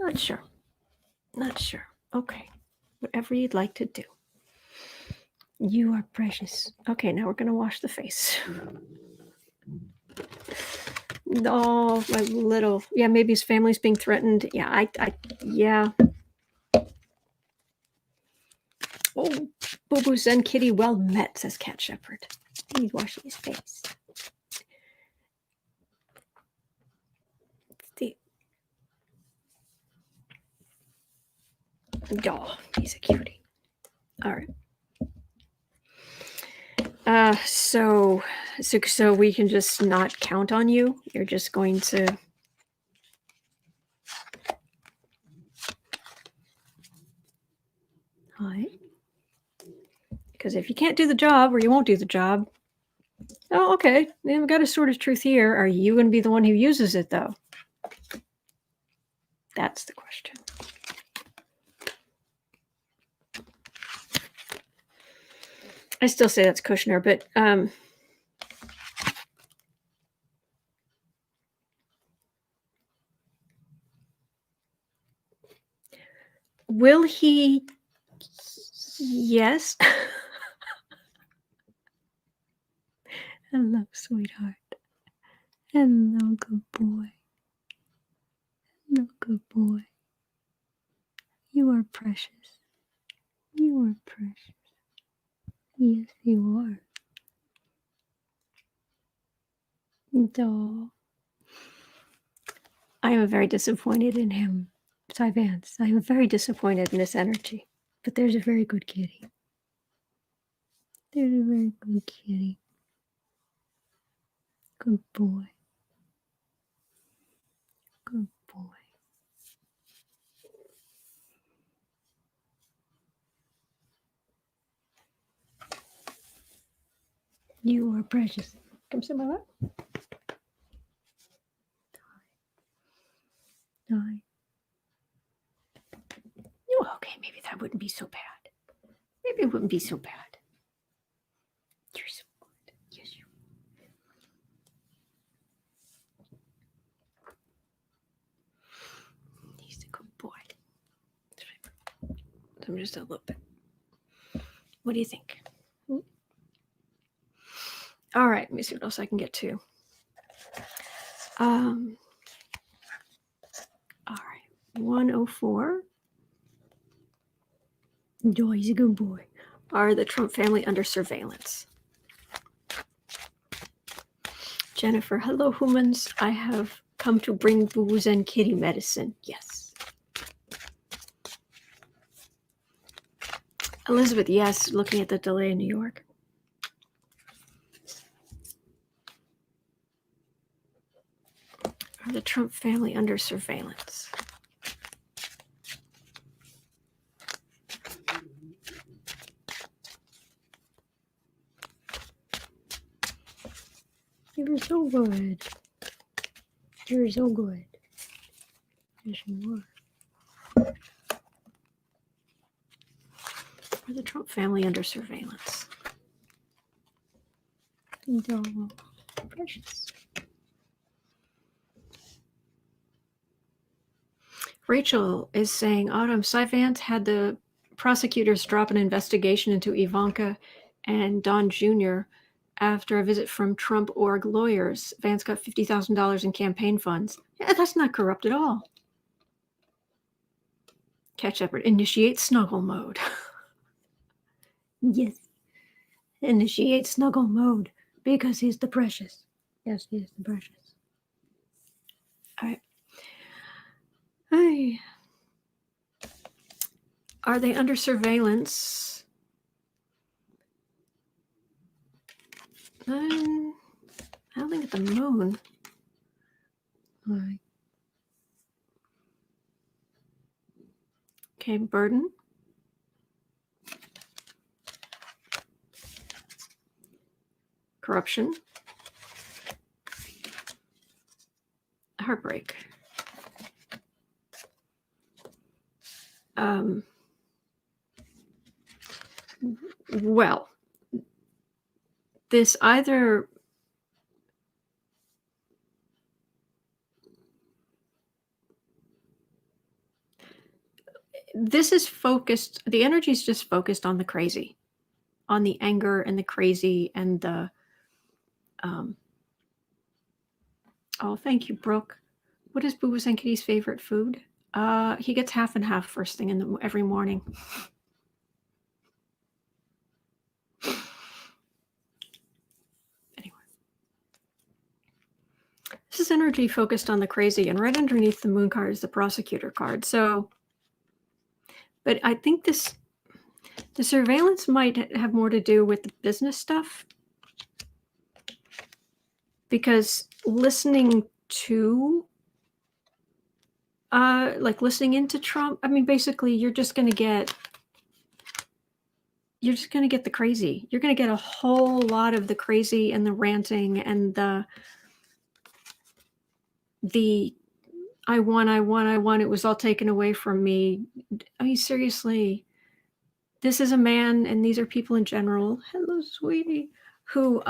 Not sure. Not sure. Okay. Whatever you'd like to do. You are precious. Okay, now we're going to wash the face. Oh, my little. Yeah, maybe his family's being threatened. Yeah, yeah. Oh, Boo-boo Zen Kitty, well met, says Cat Shepherd. He's washing his face. Oh, he's a cutie. All right. So we can just not count on you. You're just going to. Hi. Because if you can't do the job, or you won't do the job. Oh, okay. We've got a sort of truth here. Are you going to be the one who uses it, though? That's the question. I still say that's Kushner, but will he? Yes. Hello, sweetheart. Hello, good boy. Hello, good boy. You are precious. You are precious. Yes, you are. Oh. I am very disappointed in him, Vance. I am very disappointed in this energy. But there's a very good kitty. There's a very good kitty. Good boy. Good boy. You are precious. Come sit in my lap. Hi. Oh, okay, maybe that wouldn't be so bad. Maybe it wouldn't be so bad. You're so good. Yes, you are. He's a good boy. I'm just a little bit. What do you think? All right, let me see what else I can get to. All right, 104. Oh, he's a good boy. Are the Trump family under surveillance? Jennifer, hello, humans. I have come to bring booze and kitty medicine. Yes. Elizabeth, yes, looking at the delay in New York. Are the Trump family under surveillance? You're so good. You're so good. Yes, you are. Are the Trump family under surveillance? Oh, precious. Rachel is saying, Autumn, Vance had the prosecutors drop an investigation into Ivanka and Don Jr. after a visit from Trump org lawyers. Vance got $50,000 in campaign funds. Yeah, that's not corrupt at all. Cat Shepherd, initiate snuggle mode. Yes. Initiate snuggle mode because he's the precious. Yes, he is the precious. All right. Hey. Are they under surveillance? I don't think at the moon. All right. Okay, burden. Corruption. Heartbreak. Well, this either this is focused, the energy is just focused on the crazy, on the anger and the crazy and the oh, thank you, Brooke. What is Boo Zen Kitty's favorite food? He gets half and half first thing every morning. Anyway, this is energy focused on the crazy, and right underneath the moon card is the prosecutor card. So, but I think the surveillance might have more to do with the business stuff, because listening to like listening into Trump, I mean, basically you're just going to get the crazy. You're going to get a whole lot of the crazy and the ranting and the I won, it was all taken away from me. I mean, seriously, this is a man, and these are people in general. Hello, sweetie. Who,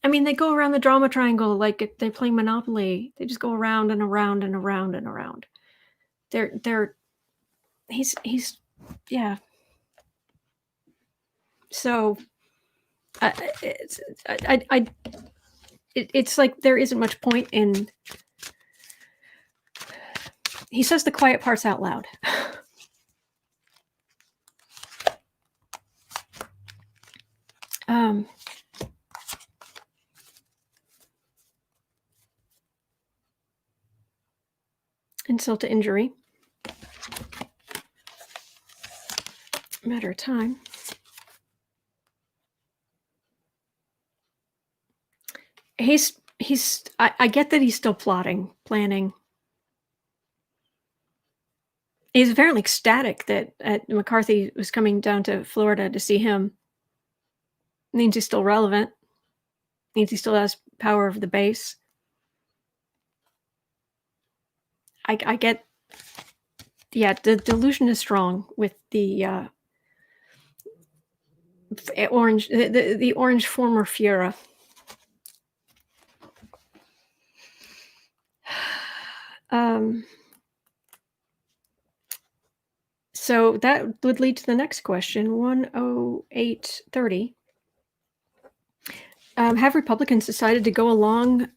I mean, they go around the drama triangle like they're playing Monopoly. They just go around and around and around and around. He's, yeah. So, it's like there isn't much point in. He says the quiet parts out loud. Insult to injury. Matter of time. I get that he's still plotting, planning. He's apparently ecstatic that McCarthy was coming down to Florida to see him. Means he's still relevant. Means he still has power over the base. I get, yeah, the delusion is strong with the orange, the orange former Fiera. So that would lead to the next question, 10830. Have Republicans decided to go along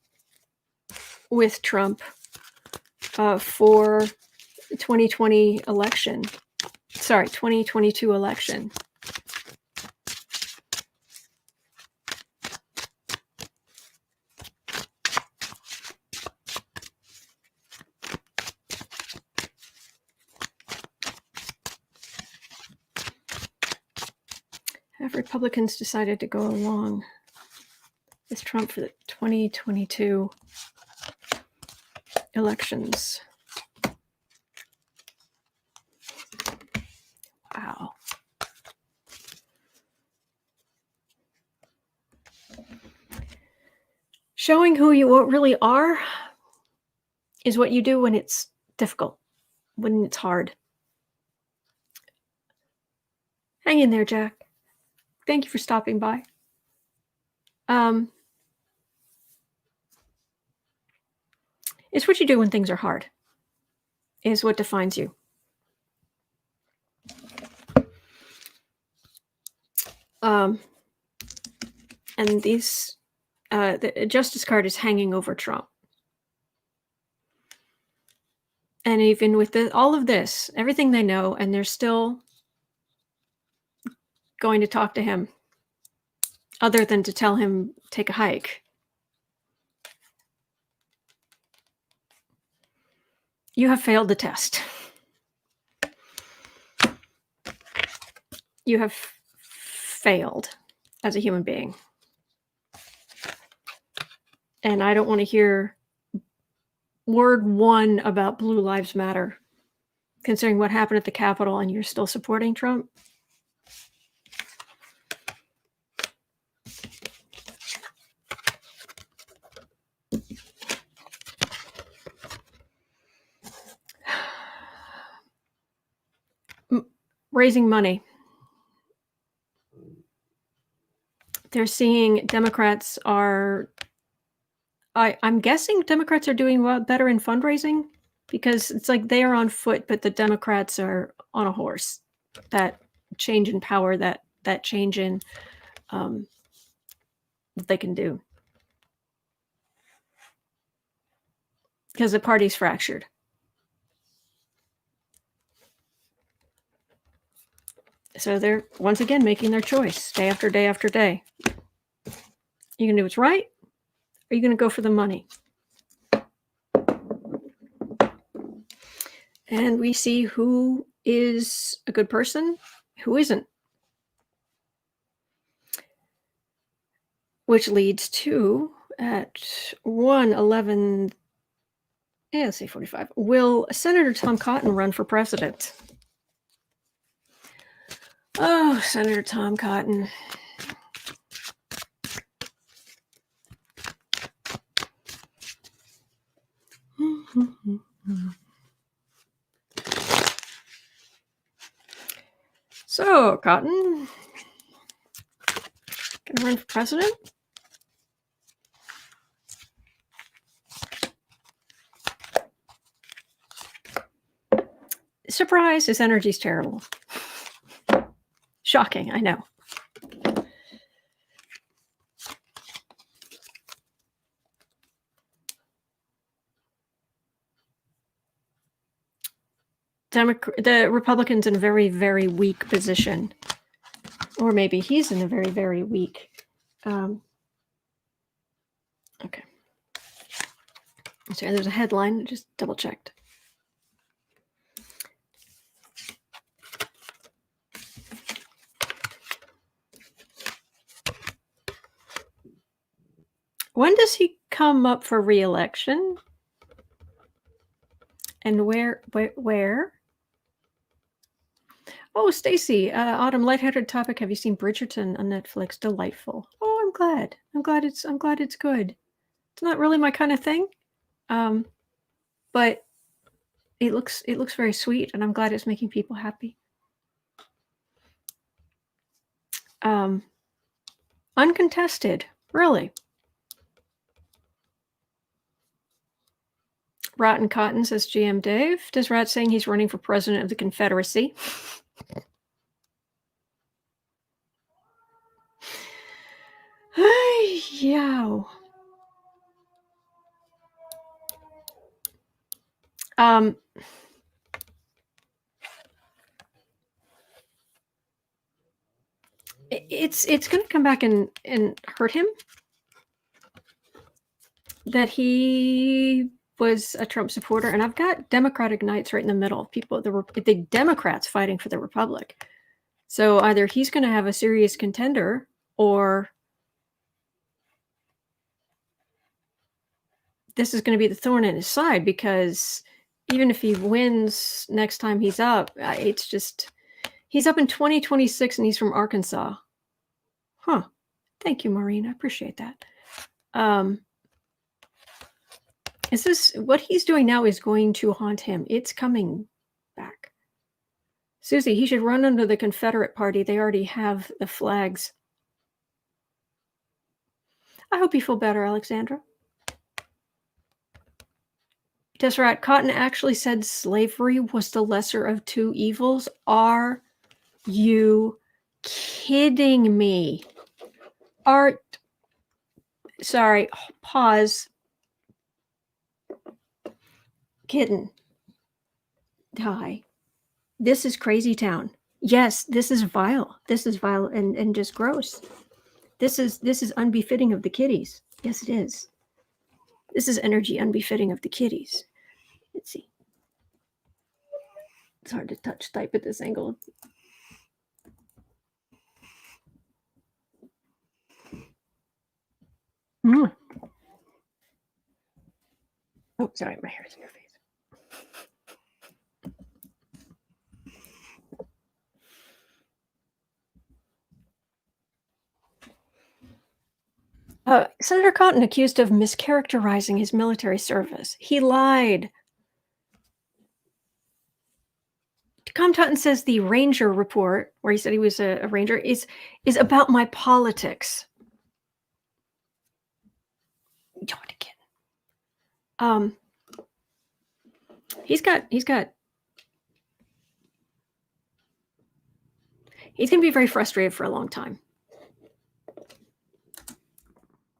with Trump for the 2020 election? Sorry, 2022 election. Have Republicans decided to go along with Trump for the 2022 elections? Wow. Showing who you really are is what you do when it's difficult, when it's hard. Hang in there, Jack. Thank you for stopping by. It's what you do when things are hard, is what defines you. And these, the Justice card is hanging over Trump. And even with all of this, everything they know, and they're still going to talk to him other than to tell him take a hike. You have failed the test. You have failed as a human being. And I don't want to hear word one about Blue Lives Matter, considering what happened at the Capitol, and you're still supporting Trump. Raising money. They're seeing Democrats are, I'm guessing Democrats are doing better in fundraising, because it's like they are on foot, but the Democrats are on a horse. That change in power, that change in what they can do. Because the party's fractured. So they're once again making their choice day after day after day. You gonna do what's right, or are you gonna go for the money? And we see who is a good person, who isn't. Which leads to, at 1:11, let's say 45, will Senator Tom Cotton run for president? Oh, Senator Tom Cotton. So, Cotton, gonna run for president? Surprise, his energy's terrible. Shocking, I know. The Republicans in a very, very weak position. Or maybe he's in a very, very weak. Okay. Sorry, there's a headline. I just double checked. When does he come up for re-election? And where? Oh, Stacy, Autumn, lighthearted topic. Have you seen Bridgerton on Netflix? Delightful. Oh, I'm glad. I'm glad it's good. It's not really my kind of thing, but it looks very sweet, and I'm glad it's making people happy. Uncontested, really. Rotten Cotton, says GM Dave. Does Rat saying he's running for president of the Confederacy? Yow. It's going to come back and hurt him that he was a Trump supporter, and I've got Democratic Knights right in the middle. People, the Democrats fighting for the Republic. So either he's going to have a serious contender, or this is going to be the thorn in his side, because even if he wins next time he's up, it's just, he's up in 2026 and he's from Arkansas. Huh. Thank you, Maureen. I appreciate that. Is this, what he's doing now is going to haunt him. It's coming back. Susie, he should run under the Confederate Party. They already have the flags. I hope you feel better, Alexandra. Deseret, Cotton actually said slavery was the lesser of two evils. Are you kidding me? Sorry, pause. Kitten. Hi. This is Crazy Town. Yes, this is vile. This is vile and just gross. This is unbefitting of the kitties. Yes, it is. This is energy unbefitting of the kitties. Let's see. It's hard to type at this angle. Mm. Oh, sorry, my hair's in your face. Senator Cotton accused of mischaracterizing his military service. He lied. Tom Cotton says the Ranger report, where he said he was a Ranger, is about my politics. Um, he's gonna be very frustrated for a long time.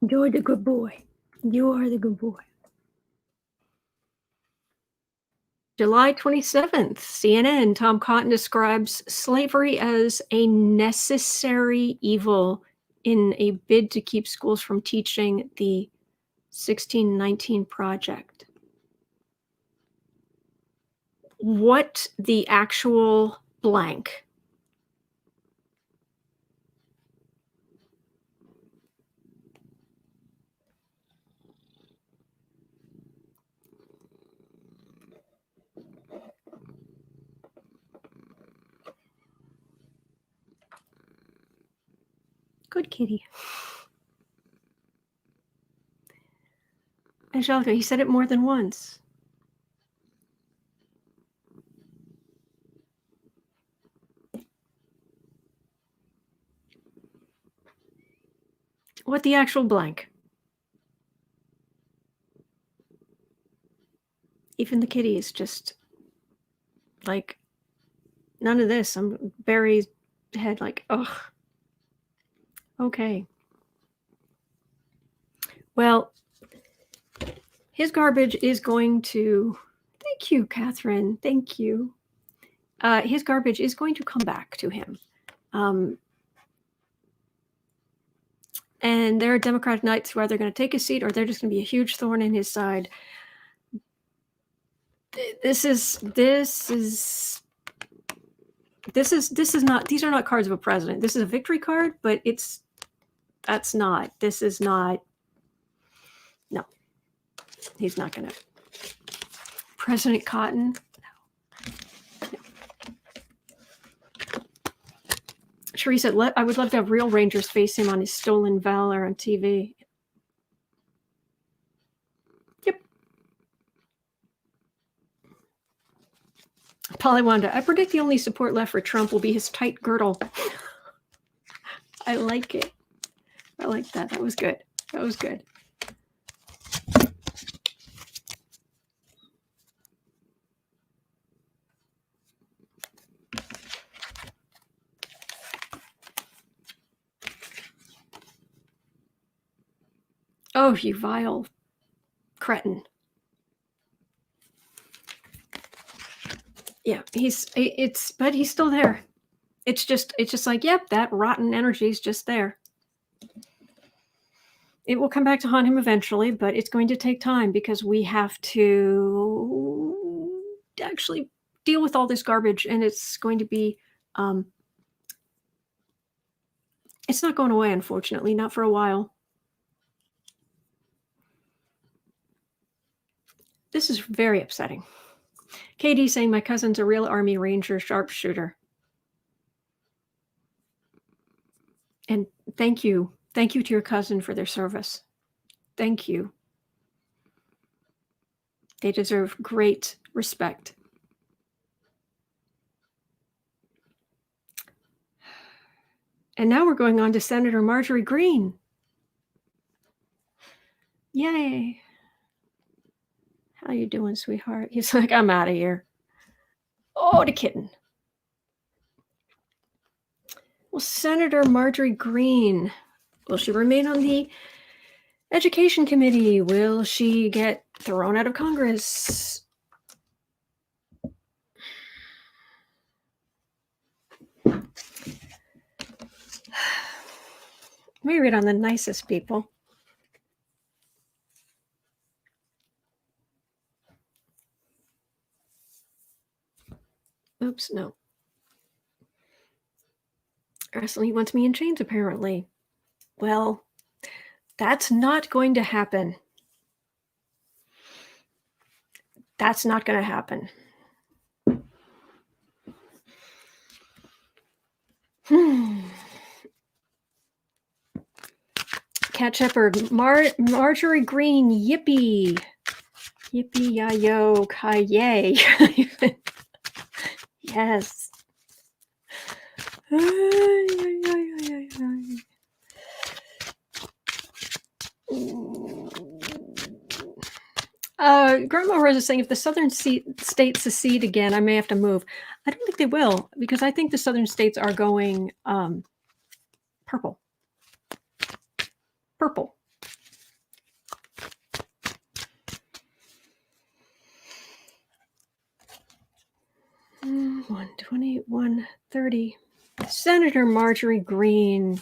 You're the good boy. You are the good boy. July 27th, CNN, Tom Cotton describes slavery as a necessary evil in a bid to keep schools from teaching the 1619 Project. What the actual blank? Good kitty. Angelica, he said it more than once. What the actual blank? Even the kitty is just like, none of this. I'm Barry's head like, ugh. Okay. Well, his garbage is going to, thank you, Catherine. Thank you. His garbage is going to come back to him. And there are Democratic knights who are either going to take a seat or they're just going to be a huge thorn in his side. This is not, these are not cards of a president. This is a victory card, but this is not, no, he's not going to. President Cotton. No. Cherie said, I would love to have real Rangers face him on his stolen valor on TV. Yep. Polywanda, I predict the only support left for Trump will be his tight girdle. I like it. I like that. That was good. That was good. Oh, you vile cretin. Yeah, but he's still there. It's just like, yep, that rotten energy is just there. It will come back to haunt him eventually, but it's going to take time because we have to actually deal with all this garbage, and it's going to be, it's not going away, unfortunately, not for a while. This is very upsetting. Katie saying my cousin's a real Army Ranger sharpshooter. And thank you to your cousin for their service. Thank you. They deserve great respect. And now we're going on to Senator Marjorie Greene. Yay. How you doing, sweetheart? He's like, I'm out of here. Oh, the kitten. Well, Senator Marjorie Greene, will she remain on the Education Committee? Will she get thrown out of Congress? Let me read on the nicest people. Oops, no. Wrestling wants me in chains, apparently. Well, that's not going to happen. That's not going to happen. Cat Shepherd, Marjorie Greene, yippee. Yippee-yi-yo, ki-yay. Yes. Grandma Rose is saying if the southern states secede again, I may have to move. I don't think they will, because I think the southern states are going purple. Purple. Mm, 120, 130. Senator Marjorie Greene.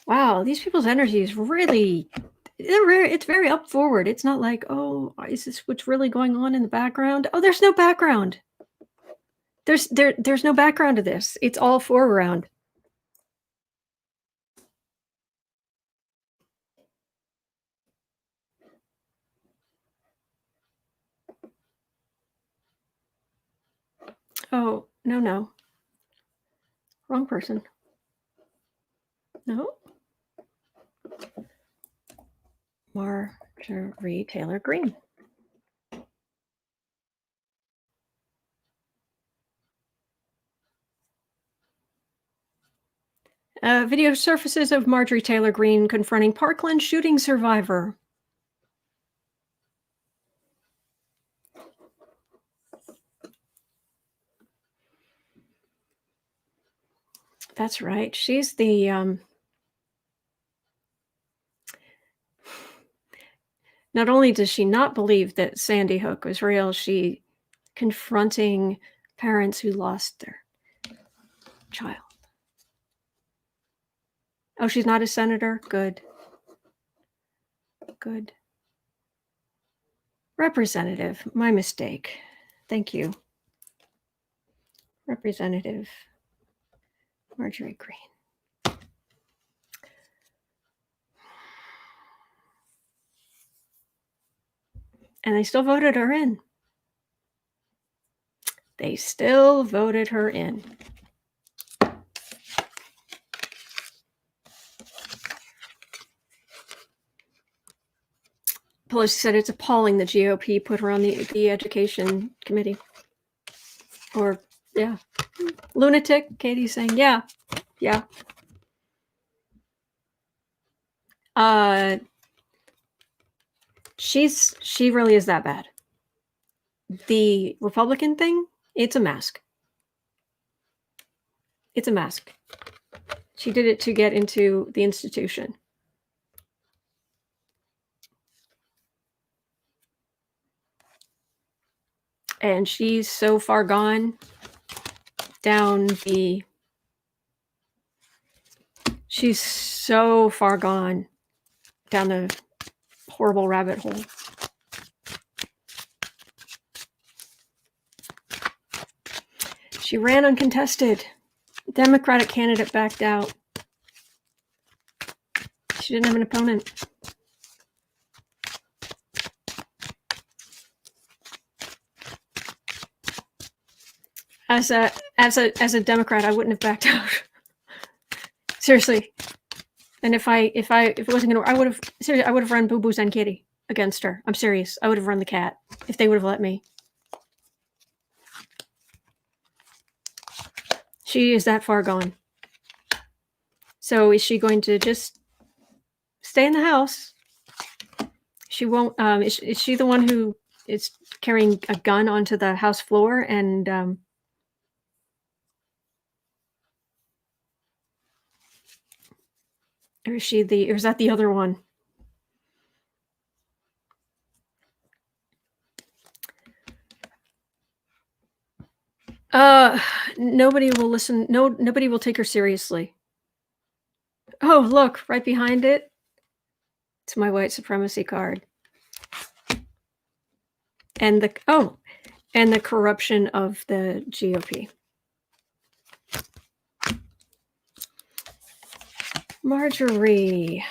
Wow, these people's energy is really, it's very up forward. It's not like, oh, is this what's really going on in the background? Oh, there's no background. There's no background to this. It's all foreground. Oh, no. Wrong person. No. Marjorie Taylor Greene. Video surfaces of Marjorie Taylor Greene confronting Parkland shooting survivor. That's right. She's the not only does she not believe that Sandy Hook was real, she confronting parents who lost their child. Oh, she's not a senator? Good. Good. Representative, my mistake. Thank you. Representative Marjorie Greene. And they still voted her in. They still voted her in. Pelosi said it's appalling the GOP put her on the education committee. Or, yeah. Lunatic, Katie's saying, yeah. She really is that bad. The Republican thing, it's a mask. It's a mask. She did it to get into the institution. And she's so far gone down the... She's so far gone down the horrible rabbit hole. She ran uncontested. Democratic candidate backed out. She didn't have an opponent. As a Democrat, I wouldn't have backed out. Seriously. And if it wasn't gonna, I would have run Boo Boo Zen Kitty against her. I'm serious. I would have run the cat if they would have let me. She is that far gone. So is she going to just stay in the house She won't. Is she the one who is carrying a gun onto the House floor? And or is she the? Or is that the other one? Nobody will listen. No, nobody will take her seriously. Oh, look, right behind it. It's my white supremacy card. And the corruption of the GOP. Marjorie.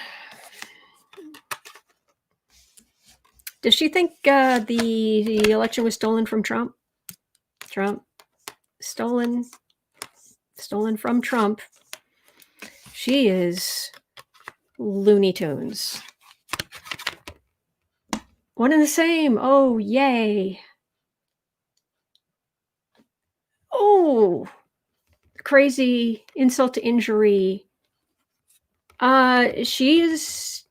Does she think the election was stolen from Trump? Trump. Stolen from Trump. She is Looney Tunes. One and the same. Oh, yay. Oh, crazy insult to injury. She's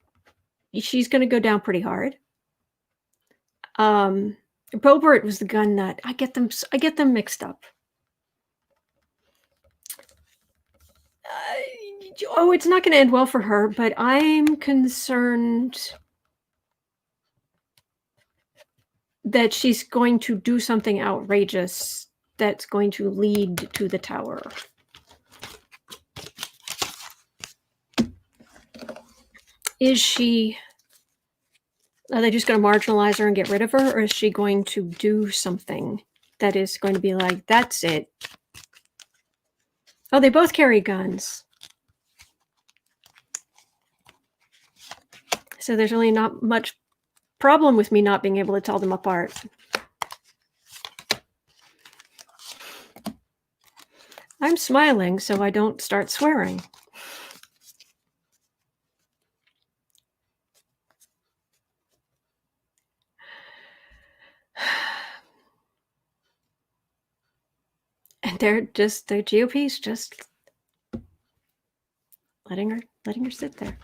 going to go down pretty hard. Boebert was the gun nut. I get them mixed up. It's not going to end well for her, but I'm concerned that she's going to do something outrageous that's going to lead to the tower. Is she... Are they just going to marginalize her and get rid of her? Or is she going to do something that is going to be like, that's it? Oh, they both carry guns. So there's really not much problem with me not being able to tell them apart. I'm smiling so I don't start swearing. And the GOP's just letting her sit there.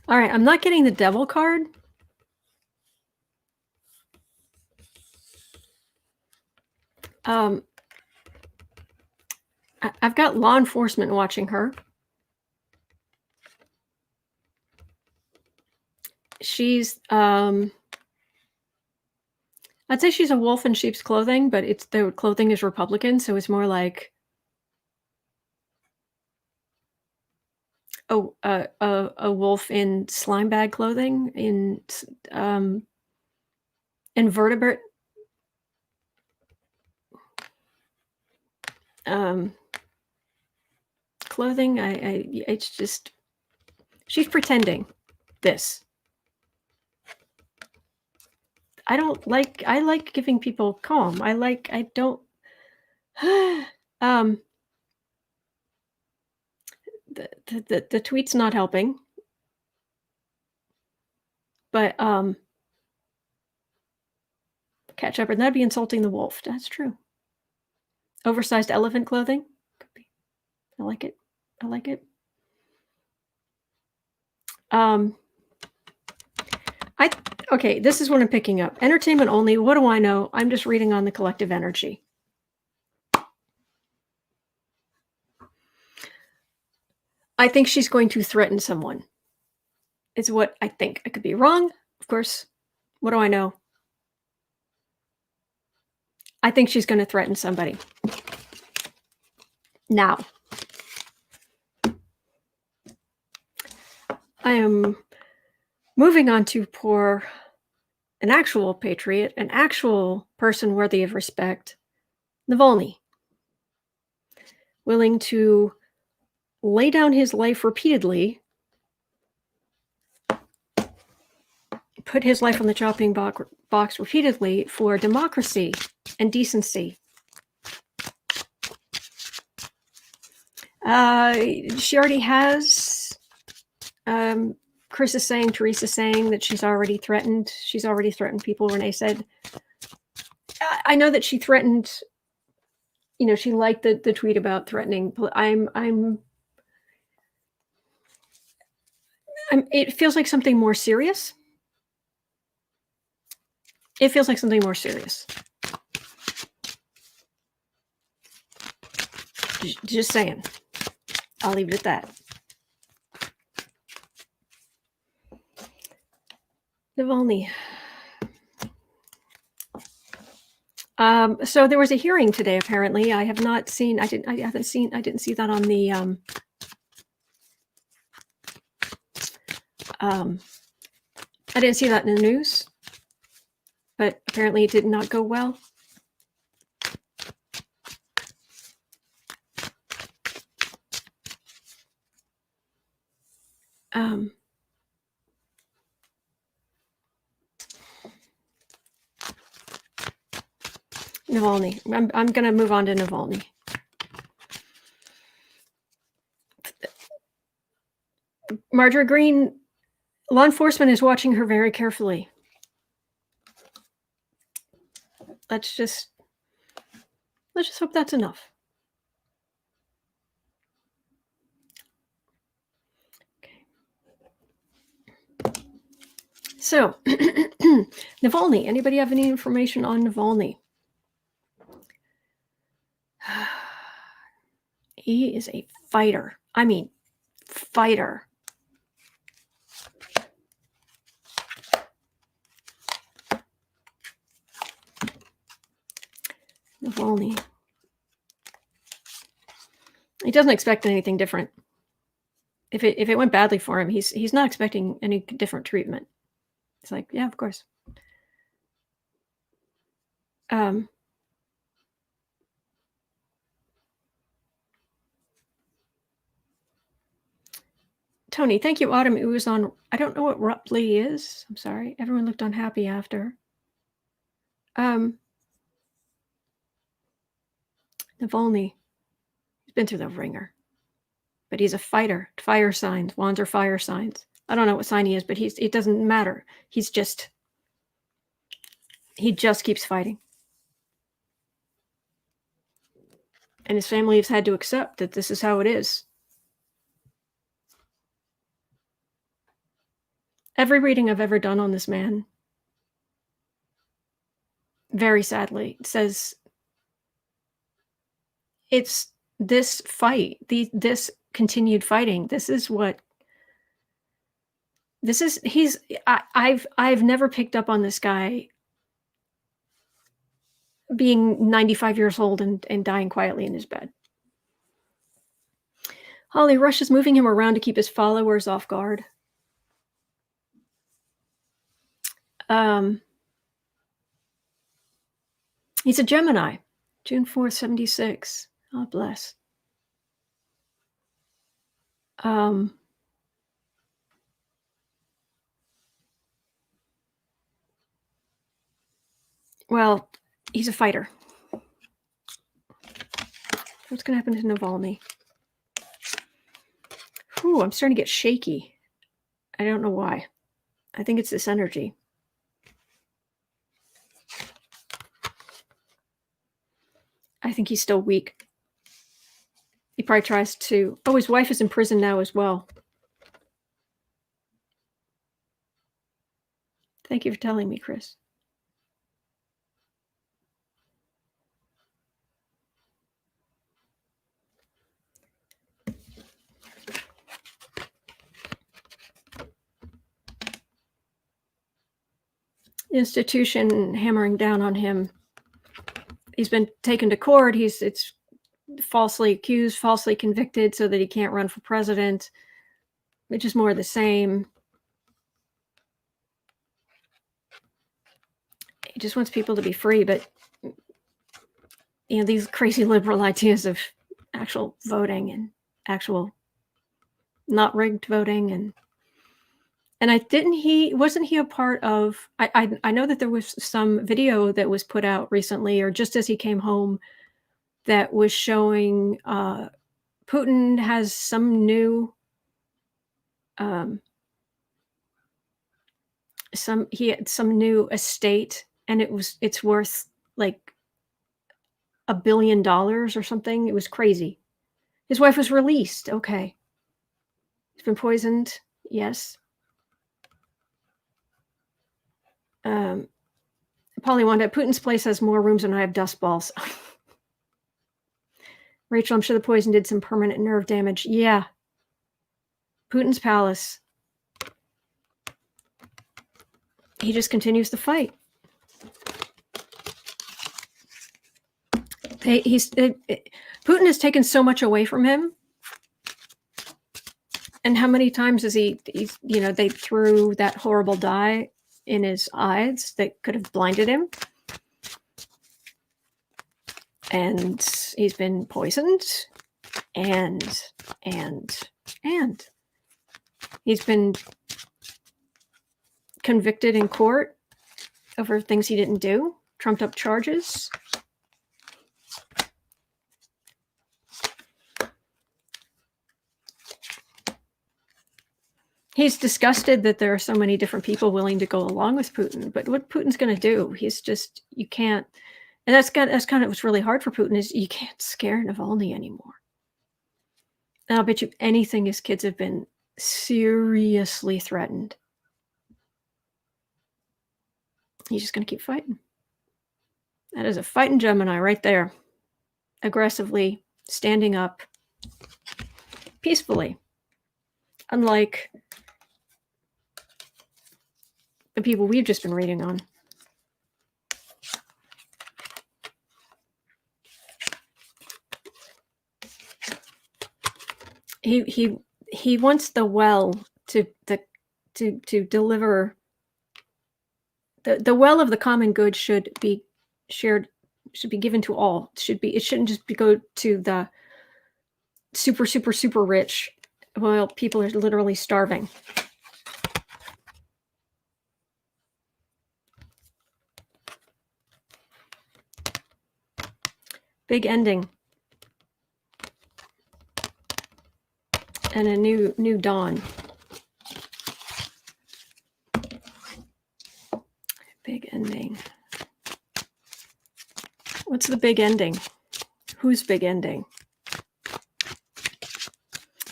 All right, I'm not getting the devil card. I've got law enforcement watching her. She's, I'd say she's a wolf in sheep's clothing, but the clothing is Republican, so it's more like a wolf in slime bag clothing, in invertebrate clothing. It's just, she's pretending this. I like giving people calm. The tweet's not helping, but cat shepherd, that'd be insulting the wolf. That's true. Oversized elephant clothing, could be. I like it. Okay, this is what I'm picking up. Entertainment only. What do I know? I'm just reading on the collective energy. I think she's going to threaten someone. Is what I think. I could be wrong, of course. What do I know? I think she's going to threaten somebody. Now, I am moving on to pour an actual patriot, an actual person worthy of respect, Navalny, willing to lay down his life repeatedly, put his life on the chopping box repeatedly for democracy and decency. She already has Chris is saying, Teresa's saying that she's already threatened people. Renee said, I know that she threatened, she liked the tweet about threatening. It feels like something more serious. It feels like something more serious. Just saying. I'll leave it at that. Navalny. So there was a hearing today. Apparently, I have not seen. I didn't see that on the. I didn't see that in the news, but apparently it did not go well. Navalny. I'm going to move on to Navalny. Marjorie Greene, law enforcement is watching her very carefully. Let's just hope that's enough. Okay. So, Navalny. Anybody have any information on Navalny? He is a fighter. I mean, fighter. Navalny. He doesn't expect anything different. If it went badly for him, he's not expecting any different treatment. It's like, yeah, of course. Tony, thank you. Autumn, it was on. I don't know what Rupley is. I'm sorry. Everyone looked unhappy after. Navalny, he's been through the ringer, but he's a fighter. Fire signs. Wands are fire signs. I don't know what sign he is, but it doesn't matter. He just keeps fighting. And his family has had to accept that this is how it is. Every reading I've ever done on this man, very sadly, says it's this fight, this continued fighting. I've never picked up on this guy being 95 years old and dying quietly in his bed. Holly, Rush is moving him around to keep his followers off guard. He's a Gemini, June 4th, 76. God bless. Well, he's a fighter. What's going to happen to Navalny? Ooh, I'm starting to get shaky. I don't know why. I think it's this energy. I think he's still weak. He probably tries to... Oh, his wife is in prison now as well. Thank you for telling me, Chris. Institution hammering down on him. He's been taken to court. It's falsely accused, falsely convicted, so that he can't run for president, which is more of the same. He just wants people to be free, but these crazy liberal ideas of actual voting and actual not rigged voting and wasn't he a part of, I know that there was some video that was put out recently, or just as he came home, that was showing Putin has some new he had some new estate, and it's worth like $1 billion or something. It was crazy. His wife was released. Okay. He's been poisoned. Yes. Polly Wanda, Putin's place has more rooms than I have dust balls. Rachel, I'm sure the poison did some permanent nerve damage. Yeah. Putin's palace. He just continues to fight. Putin has taken so much away from him. And how many times has they threw that horrible dye in his eyes that could have blinded him. And he's been poisoned. And he's been convicted in court over things he didn't do, trumped up charges. He's disgusted that there are so many different people willing to go along with Putin. But what Putin's going to do, you can't, and that's kind of what's really hard for Putin is you can't scare Navalny anymore. And I'll bet you anything his kids have been seriously threatened. He's just going to keep fighting. That is a fighting Gemini right there. Aggressively, standing up, peacefully. Unlike the people we've just been reading on. He wants the well to deliver. The well of the common good should be shared, should be given to all. It shouldn't just go to the super rich while people are literally starving. Big ending. And a new dawn. Big ending. What's the big ending? Who's big ending?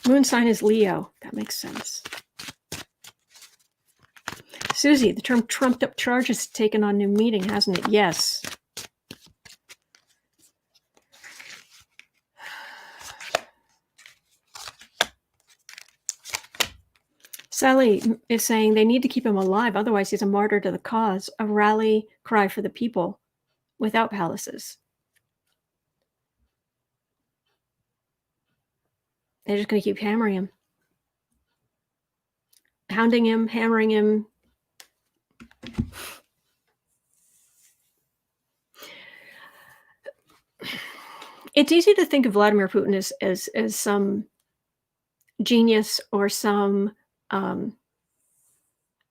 Moon sign is Leo. That makes sense. Susie, the term trumped up charges has taken on new meaning, hasn't it? Yes. Sally is saying they need to keep him alive, otherwise he's a martyr to the cause, a rally cry for the people without palaces. They're just going to keep hammering him. Hounding him, hammering him. It's easy to think of Vladimir Putin as some genius or some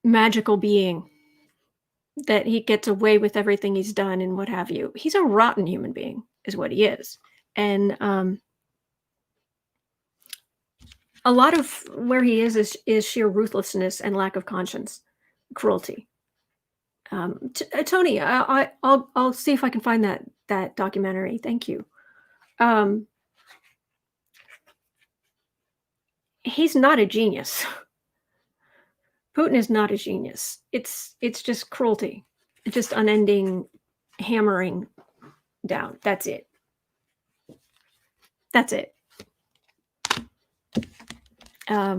magical being that he gets away with everything he's done and what have you. He's a rotten human being is what he is. And a lot of where he is sheer ruthlessness and lack of conscience, cruelty. Tony, I'll see if I can find that documentary. Thank you. He's not a genius. Putin is not a genius. It's just cruelty. It's just unending hammering down. That's it. That's it. But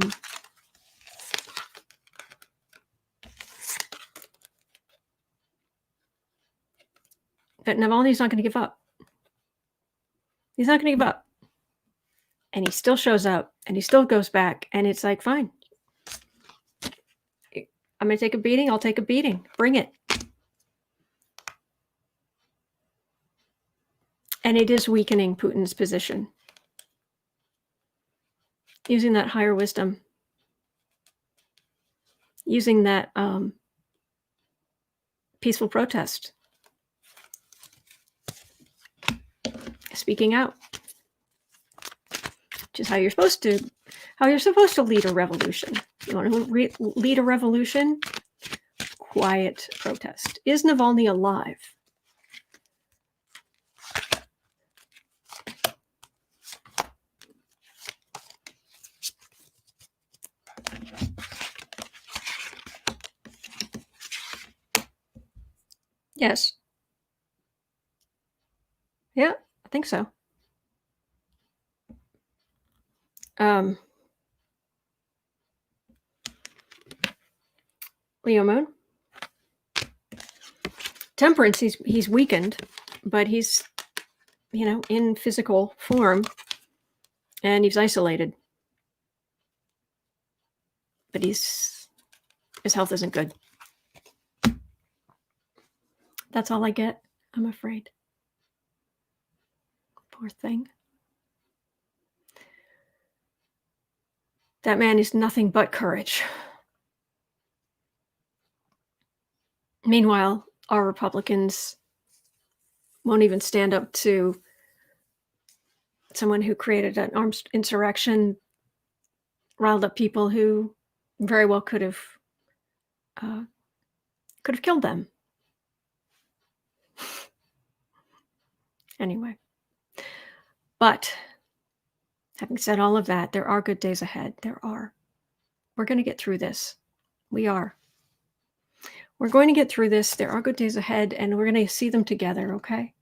Navalny's not going to give up. He's not going to give up. And he still shows up and he still goes back. And it's like, fine. I'm going to take a beating. I'll take a beating. Bring it. And it is weakening Putin's position. Using that higher wisdom. Using that peaceful protest. Speaking out. Which is how you're supposed to lead a revolution. You want to lead a revolution? quiet protest. Is Navalny alive? Yes. Yeah, I think so. Leo Moon. Temperance, he's weakened, but he's, in physical form, and he's isolated. But his health isn't good. That's all I get, I'm afraid. Poor thing. That man is nothing but courage. Meanwhile, our Republicans won't even stand up to someone who created an armed insurrection, riled up people who very well could have killed them. Anyway, but having said all of that, there are good days ahead. There are. We're going to get through this. We are. We're going to get through this. There are good days ahead, and we're going to see them together, okay?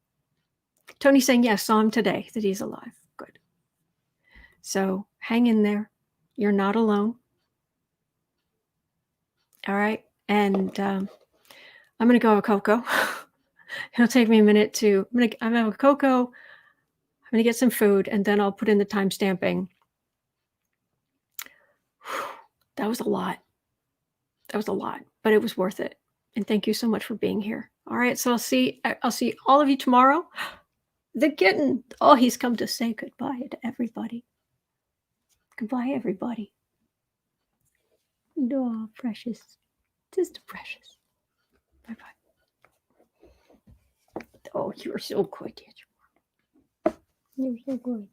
Tony's saying, yes, saw him today, that he's alive. Good. So hang in there. You're not alone. All right? And I'm going to go have a cocoa. It'll take me a minute to, I'm going to have a cocoa. I'm going to get some food, and then I'll put in the time stamping. That was a lot. But it was worth it. And thank you so much for being here. All right, so I'll see all of you tomorrow. The kitten. Oh, he's come to say goodbye to everybody. Goodbye, everybody. Oh, precious. Just precious. Bye-bye. Oh, you're so good. You're so good.